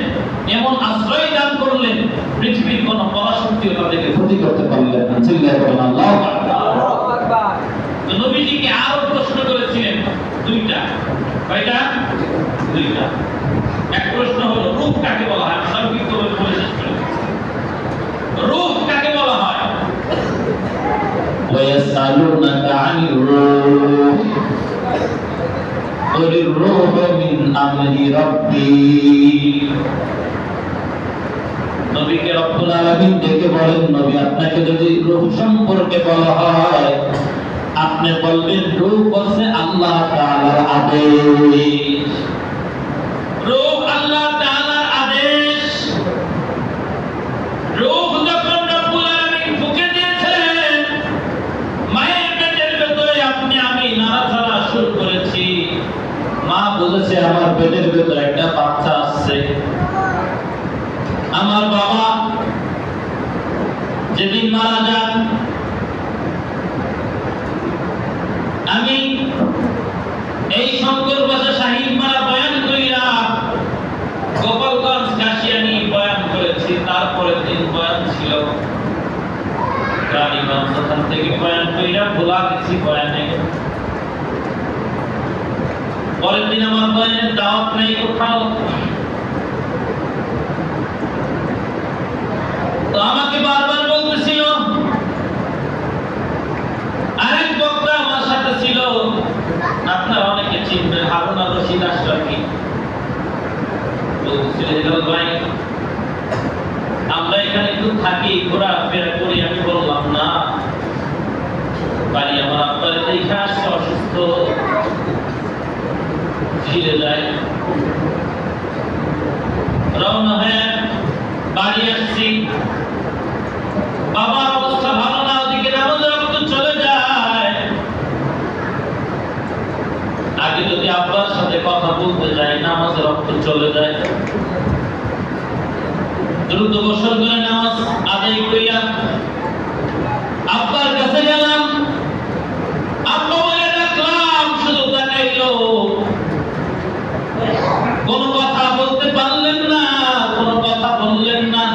এমন আশ্রয় দান করলেন, পৃথিবীর কোন পরাশক্তিও তাদেরকে ক্ষতি করতে পারলেন না। চিল্লায় বলেন আল্লাহু আকবার। তো নবীজিকে আরো প্রশ্ন করেছিলেন দুইটা। কয়টা? দুইটা। এক প্রশ্ন হলো রূহ কাকে বলা হয়? সংক্ষিপ্তভাবে বলে শেষ করে দিচ্ছি। রূহ কাকে বলা হয়? ওয়ায়াসআলুনাকা আনির রূহ কুলির রূহু মিন আমরি রাব্বি। নবীকে রব্বুল আলামিন ডেকে বলেন, নবী আপনাকে যদি রূহ সম্পর্কে বলা হয়, আপনি বলবেন রূহ হচ্ছে আল্লাহ তাআলার আদেশ। রূহ আল্লাহ তাআলার আদেশ। রূহ যখন রব্বুল আলামিন ফুঁকে দিয়েছেন, মায়ের পেটের ভেতরে আপনি আমি নাড়াচাড়া শুরু করেছি, মা বলেছে আমার পেটের ভেতরে একটা বাচ্চা আসছে। আমার বাবা যেদিন মারা যান, আমি এই শঙ্কর বাসা শাহিদ মারা বয়ান কইরা গোপালগঞ্জ কাশিয়ানি বয়ান করেছি। তারপরে দিন বয়ান ছিল রানীগঞ্জ, ওখান থেকে বয়ান কইরা ভোলা গেছি বয়ানে। পরের দিন আমার বয়ানের দাওয়াত নেই কোথাও। তো আমাকে বারবার বলতেছিল, আরেক বক্তা আমার সাথে ছিল, আপনারা অনেকে চিনবেন, হারুন আর রশিদ আশরাফি। বলতেছিল ভাই আমরা এখানে একটু থাকি, ঘোরাফেরা করি। আমি বললাম না ভাই, আমার আপনার দেখে আসছে অসুস্থ, ফিরে যায়। রওনা হয়ে বাড়ি আসছি। বাবার অবস্থা ভালো না, ওদিকে নামাজের রক্ত চলে যায়। আগে যদি আব্বার সাথে কথা বলতে যাই, নামাজের রক্ত চলে যায়। দ্রুত গোসল করে নামাজ আদায় করিয়া আব্বার কাছে গেলাম, আব্বা বলে ডাকলাম, শুধু তাকাইলো, কোনো কথা বলতে পারলেন না, কোনো কথা বললেন না,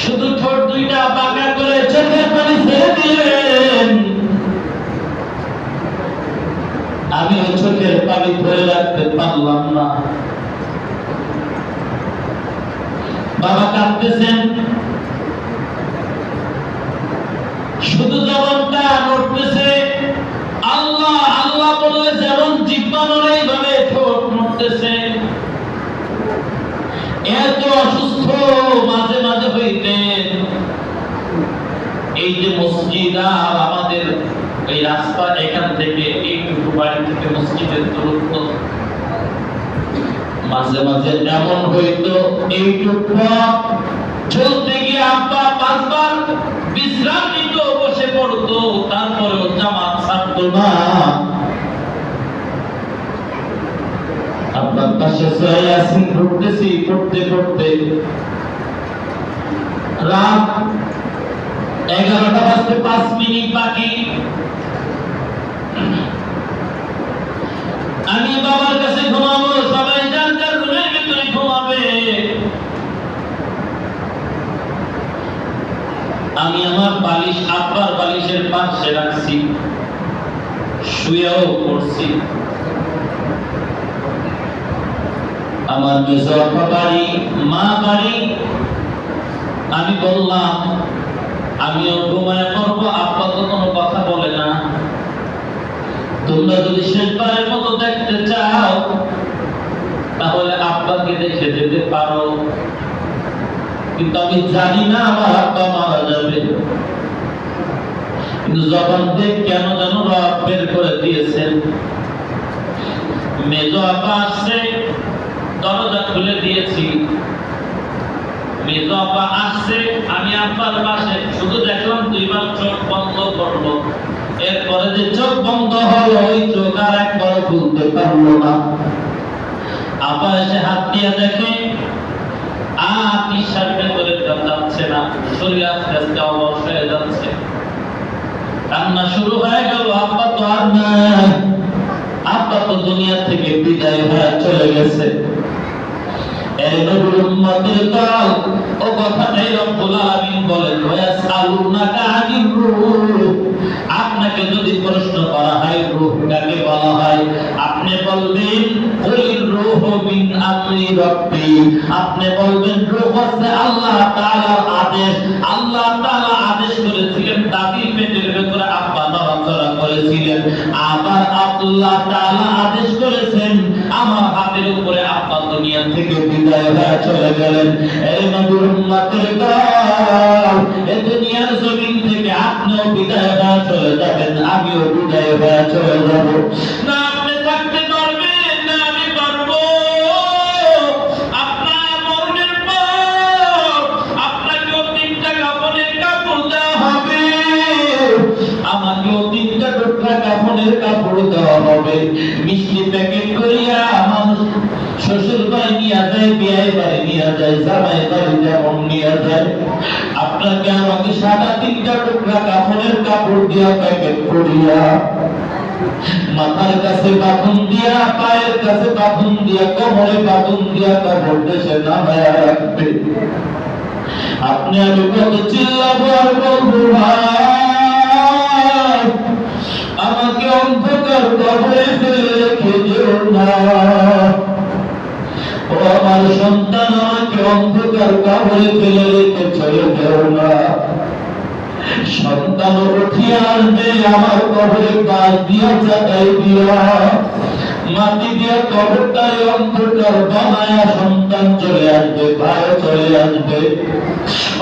শুধু ঠোঁট দুইটা বাঁকা করে চোখের পানি ছেড়ে দিলেন। আমি চোখের পানি ধরে রাখতে পারলাম না। বাবা কাঁদতেছেন, শুধু জবানটা নড়তেছে, আল্লাহ আল্লাহ বলে যেমন জিহ্বা নড়ে এইভাবে ঠোঁট নড়তেছে। এত অসুস্থ মাঝে মাঝে হইতেন। এই যে মসজিদ আর আমাদের এই রাস্তা, এখান থেকে এইটুকু বাড়ি থেকে মসজিদের দূরত্ব, মাঝে মাঝে এমন হইতো এইটুকু চলতে গিয়ে আব্বা 5 বার বিশ্রাম নিত, বসে পড়তো, তারপরেও জামাত ছাড়তো না। আপনার পাশে সূরা ইয়াসিন পড়তেছি, পড়তে পড়তে রাত 11টা বাজতে 5 মিনিট বাকি। আমি বাবার কাছে ঘুমাবো, সবাই যার যার রুমের ভিতরে ঘুমাবে। আমি আমার বালিশ আব্বার বালিশের পাশে রাখছি, শুয়েও পড়ছি। আমার মেজো আপা বাড়ি, মা বাড়ি। আমি বললাম আমিও ঘুমায় পড়বো, আব্বা তো কোনো কথা বলে না। তোমরা যদি শেষবারের মতো দেখতে চাও তাহলে আব্বাকে দেখে যেতে পারো, কিন্তু আমি জানি না আমার আব্বা মারা যাবে। কিন্তু যখন দেখ কেন যেন রব বের করে দিয়েছেন। মেজো আপা আসছে, দরজা খুলে দিয়েছি। মেজো আপা আসছে, আমি আব্বার পাশে, শুধু দেখলাম 2 বার চোখ বন্ধ করলো। এরপরে যে চোখ বন্ধ হলো, ওই চোখ আর একবার খুলতে পারলো না। আপা এসে হাত দিয়ে দেখে নিঃশ্বাস বের করে যাচ্ছে না, শরীর আস্তে আস্তে অবশ হয়ে যাচ্ছে। কান্না শুরু হয়ে গেল, আব্বা তো আর নাই, আব্বা তো দুনিয়া থেকে বিদায় হয়ে চলে গেছে। এর নবীর উম্মতের দল, ও কথাটাই রব্বুল আলামিন বলেন, ওয়াসালুনাকা আনির রূহ। আপনাকে যদি প্রশ্ন করা হয় রূহ কাকে বলা হয়, আপনি বলবেন কুলির রূহ মিন আমরি রাব্বি। আপনি বলবেন রূহ হচ্ছে আল্লাহ তাআলার আদেশ। আল্লাহ তাআলা আদেশ করেছিলেন, দাদির পেটের ভেতরে আব্বা নড়াচড়া করেছিলেন, আবার আল্লাহ তাআলা আদেশ করেছেন আমার হাতের উপরে আব্বা দুনিয়া থেকে বিদায় হয়ে চলে গেলেন। এই নবীর উম্মতের দল, এই দুনিয়ার জমিন থেকে আপনিও বিদায় হয়ে চলে যাবেন, আমিও বিদায় হয়ে চলে যাব। না আপনি থাকতে পারবেন, না আমি পারবো। আপনার মরণের পর আপনাকেও 3টা কাফনের কাপড় দেওয়া হবে, আমাকেও 3টা টুকরা কাফনের কাপড় দেওয়া হবে। মিষ্টি প্যাকেট করিয়া মানুষ শ্বশুর বাড়ি নিয়ে যায়, বিয়ে বাড়ি নিয়ে যায়, জামাই বাড়ি যেমন নিয়ে যায়, আপনাকে আমাকে সাদা 3টা টুকরা কাফনের কাপড় দিয়া প্যাকেট করিয়া মাথার কাছে বাঁধন দিয়া, পায়ের কাছে বাঁধন দিয়া, কোমরে বাঁধন দিয়া কাপড় দেশে নামায়া রাখবে। আপনি আমি কত চিল্লাবো আর বলবো, ভাই আমাকে অন্ধকার কবরে ফেলে রেখে যেও না। ও আমার সন্তান, আমাকে অন্ধকার কবরে ফেলে রেখে চলে যেও না। সন্তান উঠিয়ে আসবে, আমার কবরে কাজ দিয়া চাটাই দিয়া মাটি দিয়া কবরটায় অন্ধকার বানায়া সন্তান চলে আসবে, ভাই চলে আসবে।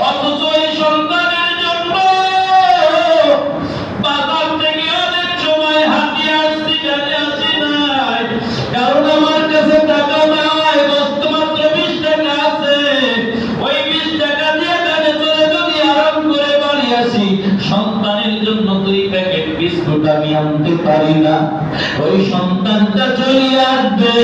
অথচ এই সন্তানের জন্য বাজার থেকে অনেক সময় হাঁটিয়ে আসছি, জানি আসি নাই, কারণ আমার কাছে টাকা নাই, বর্তমাত্র 20 টাকা আছে। ওই 20 টাকা দিয়ে কাজে চলে সন্তানের জন্য 2 প্যাকেট বিস্কুট আমি আনতে পারি না, ওই সন্তানটা চলে আসবে,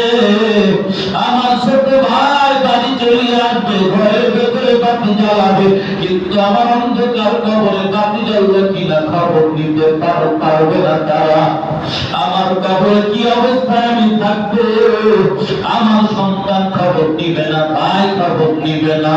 আমার ছোট ভাই বাড়ি চলে আসবে, ঘরের ভেতরে বাতি জ্বালাবে, কিন্তু আমার অন্ধকার কবরে বাতি জ্বলবে কিনা খবর নিতে পারবে না তারা। আমার কবরে কি অবস্থায় আমি থাকবো, আমার সন্তান খবর নিবে না, ভাই খবর নিবে না।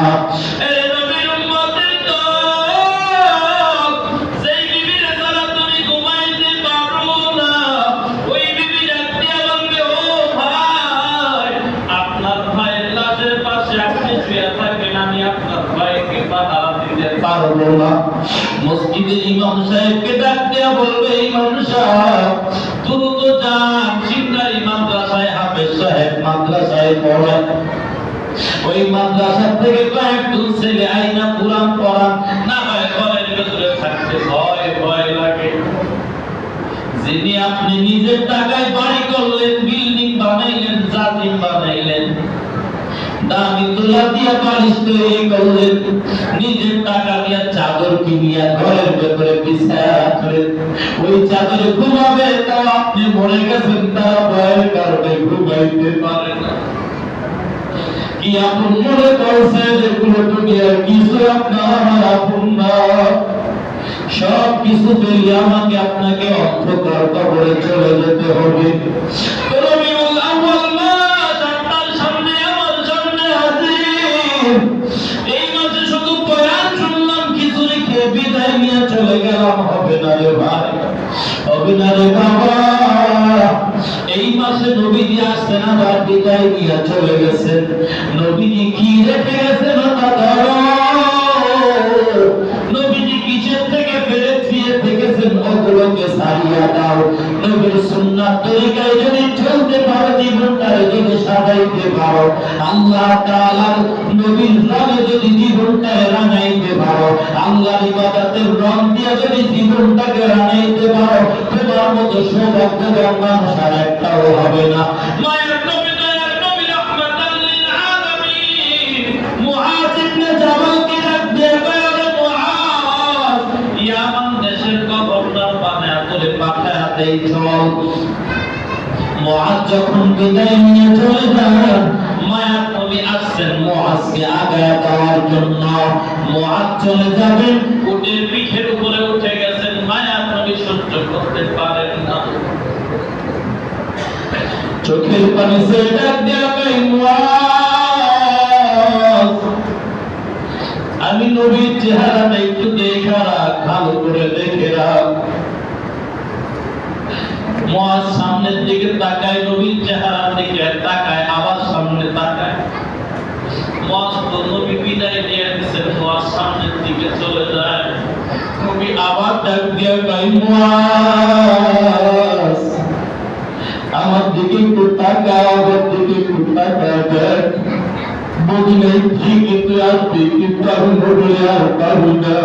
মসজিদের ইমাম সাহেবকে ডাক দেয়া বলবে, ইমাম সাহেব দ্রুত যান সিন্নারি মাদ্রাসায়, হাফেজ সাহেব মাদ্রাসায় পড়েন, ওই মাদ্রাসা থেকে কয়েকজন ছেলে আইনা কোরআন পড়ান, না হয় ঘরের ভেতরে থাকতে ভয় ভয় লাগে। যিনি আপনি নিজের টাকায় বাড়ি করলেন, বিল্ডিং বানাইলেন, জাতিম বানাইলেন, দামি তুলা দিয়া পালিশ তৈরি করলেন, নিজের টাকা দিয়া চাদর কিনিয়া ঘরের ভেতরে বিছায়া রাখলেন, ওই চাদরে ঘুমাবে, তাও আপনি মরে গেছেন, তারা ভয়ের কারণে ঘুমাইতে পারে না। কি আপন মনে করছে যেগুলো দুনিয়ার কিছু আপনার আমার আপন না, সব কিছু পেলে আমাকে আপনাকে অন্ধকার কবরে চলে যেতে হবে। বিদায় নিয়ে চলে গেলাম, হবে না রে ভাই, হবে না রে বাবা। এই মাসে নবীজি আসছেন, আবার বিদায় নিয়ে চলে গেছেন। নবীজি কি রেখে গেছেন তা ধরো, নবীজি কিসের থেকে ফেরত দিয়ে থেকেছেন ওগুলোকে ছাড়িয়ে দাও। নবীর সুন্নাত তরিকায় যদি চলতে পারো, জীবনটারে যদি সাজাইতে পারো, আল্লাহ তাআলার নবীর নামে যদি জীবনটাকে রাঙাইতে পারো, আল্লাহর ইবাদতের রং দিয়ে যদি জীবনটাকে রাঙাইতে পারো, তোমার মতো সৌভাগ্যবান মানুষ আর একটাও হবে না। মায়ের নবী দয়ার নবী রাহমাতাল লিল আলামিন মুআয ইবনে জাবালকে ডাক দিয়ে বলে, মুআয ইয়ামান দেশের গভর্নর বানায়া তোরে পাঠায়া দেই চল। মুআয যখন বিদায় নিয়ে চলে যান, মায়ার নবী আসছেন মুআযকে আগায়া দেওয়ার জন্য। মুআয চলে যাবেন, উটের পিঠের উপরে উঠে গেছেন, মায়ার নবী সহ্য করতে পারেন না, চোখের পানি ছেড়ে ডাক দেয়া কই, মুআয আমি নবীর চেহারাটা একটু দেখে রাখ, ভালো করে দেখে রাখ। মুআয সামনের দিকে তাকায়, নবীর চেহারার দিকে তাকায়, আবার সামনে তাকায়। মুআয তো নবী বিদায় দিয়ে দিয়েছেন, মুআয সামনের দিকে চলে যায়। নবী আবার ডাক দিয়ে কয়, মুআয আমার দিকে একটু তাকায়, আমার দিকে একটু তাকায় দেখ, মদিনায় ঠিক তুই আসবি, কিন্তু আমি বলে আর পাবো না।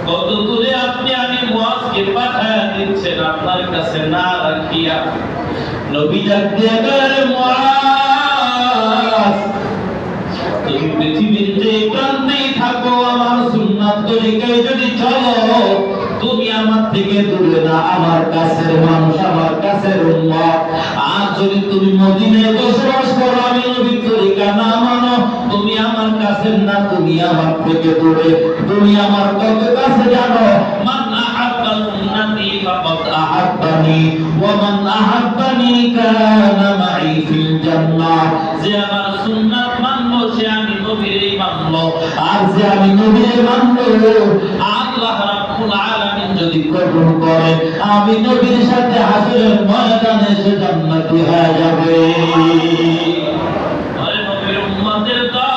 কত দূরে আপনি আমি মুআযকে পাঠায়া দিচ্ছেন আপনার কাছে না রাখিয়া। নবী ডাক দিয়ে বলে, মুআয তুমি পৃথিবীর যে প্রান্তেই থাকো, আমার সুন্নাত তরিকায় যদি চলো, তুমি আমার থেকে দূরে না, আমার কাছের মানুষ, আমার কাছের উম্মত। আর যদি তুমি মদিনায় বসবাস করো, আমি নবীর তরিকা না মানো, তুমি আমার কাছের না, তুমি আমার থেকে দূরে। তুমি আমার কত কাছে জানো, মান আহাব্বা সুন্নতি ফাকাদ আহাব্বানি ওয়া মান আহাব্বানি কানা মাই ফিল জান্নাহ। যে আমার সুন্নাত মানলো, সে আমি নবীরই মানলো, আর যে আমি নবীর মানলো, আল্লাহ রাব্বুল আলামিন যদি কবুল করে, আমি নবীর সাথে হাসরের ময়দানে সে জান্নাতি হয়ে যাবে। আরে নবীর উম্মতের দল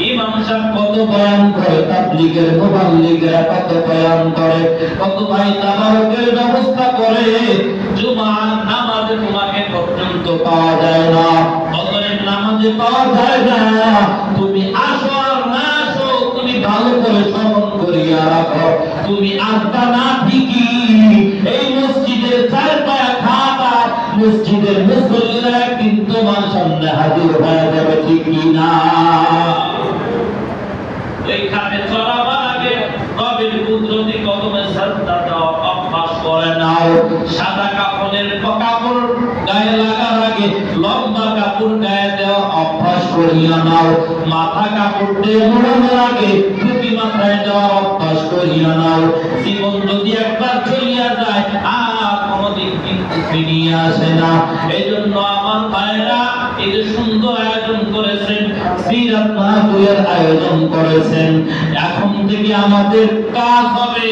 ইমাম সাহেব কত বয়ান করে, তাবলীগের মুবাল্লিগরা কত বয়ান করে, কত ভাই তাবারুকের ব্যবস্থা করে, জুমার নামাজে তোমাকে পর্যন্ত পাওয়া যায় না, ফজরের নামাজে পাওয়া যায় না। তুমি আসো আর না আসো, তুমি ভালো করে স্মরণ করিয়া তুমি আসবা না ঠিকই, এই মসজিদের চার পায়া খাতা মসজিদের মুসল্লিরা একদিন তোমার সামনে হাজির হয়ে যাবে, ঠিক কিনা? এইখানে চলাবার আগে রবের কুদরতি কদমে সাজদা দেওয়া অভ্যাস করে নাও। সাদা কাপড়ের কাপড় গায়ে লাগার আগে লম্বা কাপড় গায়ে দেওয়া অভ্যাস করিয়া নাও। মাথা কাপড় দিয়ে মোড়ানোর আগে টুপি মাথায় দেওয়া অভ্যাস করিয়া নাও। জীবন যদি একবার চলিয়া যায় আর কোনদিন কিন্তু ফিরিয়ে আসে না। এই জন্য আমার ভাইরা এই যে সুন্দর আয়োজন করেছেন, সিরাত মাহফিলের আয়োজন করেছেন, এখন থেকে আমাদের কাজ হবে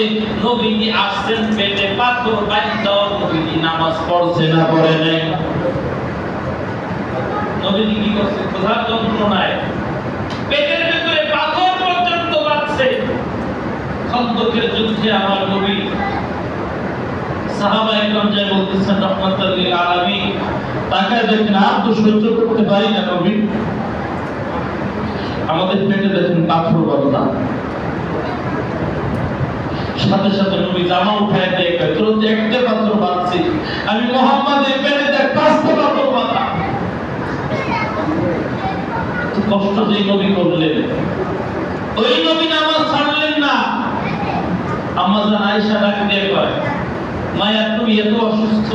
নবীজি আসছেন পেটে পাথর বাইন্ধা, নবীজি নামাজ পড়ছে না পড়ে নাই? নবীজি কি করছে? ক্ষুধার যন্ত্রণায় পেটের ভিতরে পাথর পর্যন্ত বাঁধছে। খন্দকের যুদ্ধে আমার নবী সাহাবায়ে কেরাম যে বলতেছেন রাহমাতুল লিল আলামিন, তাকায় দেখেন আর তো সহ্য করতে পারি না নবী, আমাদের পেটে দেখেন পাথর বাঁধা। সাথে সাথে নবী জামা উঠায় দিয়ে তোর একটা পাথর বাঁধছি, আমি মুহাম্মাদের পেটে দেখ 5টা পাথর বাঁধা। কষ্ট যে নবী করলেন, ওই নবী নামাজ ছাড়লেন না। আম্মা জান আয়েশা ডাক দিয়ে কয়, মায়া তুমি এত অসুস্থ,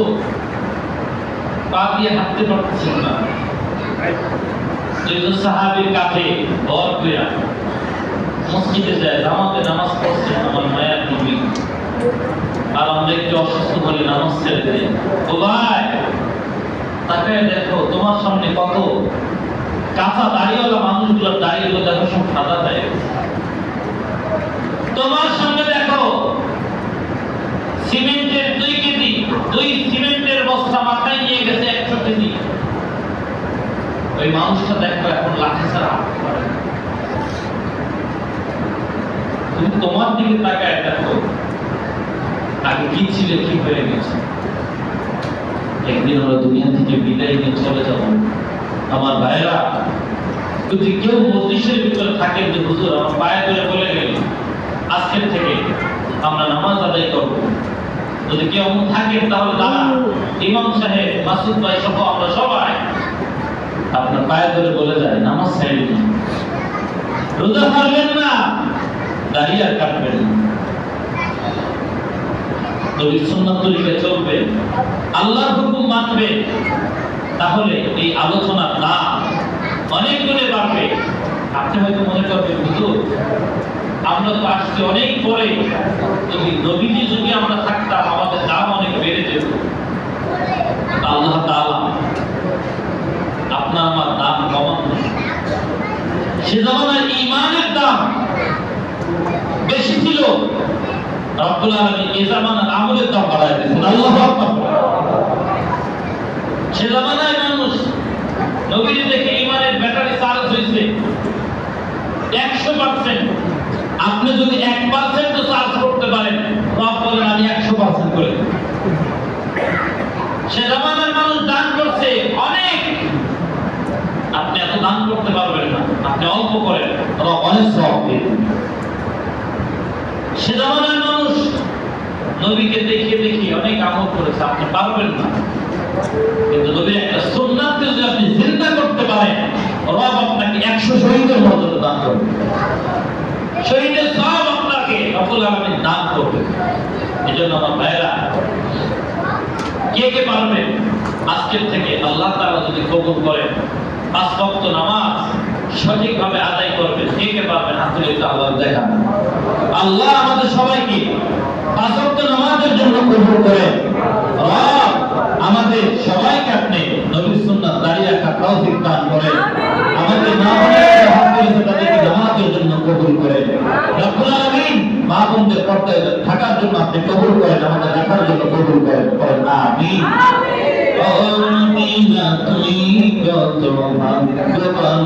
পা দিয়ে হাঁটতে পারছেন না। দুইজন সাহাবীর কাছে ভর করে মসজিদে যায়, জামাতে নামাজ পড়ছেন আমার মায়ার নবী, আর আমরা একটু অসুস্থ হলে নামাজ ছেড়ে দেয়। ও ভাই তাকায় দেখো তোমার সামনে কত কাঁচা দাড়িওয়ালা মানুষগুলোর দাড়িগুলো দেখো সব সাদা দেয়। তোমার সামনে দেখো সিমেন্টের 2 কেজি, 2 সিমেন্টের বস্তা মাথায় নিয়ে গেছে 100 কেজি। ওই মানুষটা দেখো এখন লাঠি ছাড়া হাঁটতে পারে। তুমি তোমার দিকে তাকায় দেখো আগে কি ছিল, কি হয়ে গেছে। একদিন আমরা দুনিয়া থেকে বিদায় নিয়ে চলে যাব। আমার ভাইরা যদি কেউ মজলিসের ভিতরে থাকেন যে হুজুর আমার পায়ে ধরে বলে গেল আজকের থেকে আমরা নামাজ আদায় করব, যদি কেউ থাকেন তাহলে দাঁড়ান, ইমাম সাহেব, মাসুদ ভাই সহ আমরা সবাই আপনার পায়ে ধরে বলে যায় নামাজ ছেড়ে দিন, রোজা ছাড়বেন না, দাঁড়িয়ে আর কাটবেন না, নবীর সুন্নাত তরিকায় চলবেন, আল্লাহর হুকুম মানবেন, তাহলে এই আলোচনার দাম অনেক গুণে বাড়বে। আপনি হয়তো মনে করবেন হুজুর আমরা তো আসছি অনেক পরে, যদি নবীজি যুগে আমরা থাকতাম আমাদের দাম অনেক বেড়ে যেত। আল্লাহ তাআলা আপনার আমার দাম কমান না। সে জামানায় ঈমানের দাম বেশি ছিল, রব্বুল আলামিন এই জামানার আমলের দাম বাড়ায় দিয়েছেন। আল্লাহু আকবার। সে জামানায় মানুষ নবীজি দেখে ঈমানের ব্যাটারি চার্জ হয়েছে 100%। আপনি যদি 1% চার্জ করতে পারেন, রব বলেন আমি 100% করে দেব। সে জামানার মানুষ দান করছে অনেক, আপনি এত দান করতে পারবেন না, আপনি অল্প করেন, রব অনেক সওয়াব দেবেন। সে জামানার মানুষ নবীকে দেখে দেখে অনেক আমল করেছে, আপনি পারবেন না, কিন্তু নবীর একটা সুন্নাতকে যদি আপনি জিন্দা করতে পারেন, রব আপনাকে 100 শহীদের মর্যাদা দান করবে, শহীদের সওয়াব আপনাকে রব্বুল আলামিন দান করবে। এজন্য আমার ভাইরা কে কে পারবেন আজকের থেকে আল্লাহ তাআলা যদি কবুল করেন 5 ওয়াক্ত নামাজ সঠিকভাবে আদায় করবেন, কে কে পারবেন হাত তুলে আল্লাহ দেখান। আল্লাহ আমাদের সবাইকে 5 ওয়াক্ত নামাজের জন্য কবুল করেন। রব আমাদের সবাইকে আপনি নবীর সুন্নাত দাঁড়িয়ে রাখার তৌফিক দান করেন। আমাদের মা বোনেরা হাত তুলে তাদেরকে নামাজের জন্য কবুল করেন। রব্বুল আলামিন মা বোনদের পর্দায় থাকার জন্য আপনি কবুল করেন, আমাদের দেখার জন্য কবুল করেন। আমিন। ও মদিনা তুমি কত ভাগ্যবান,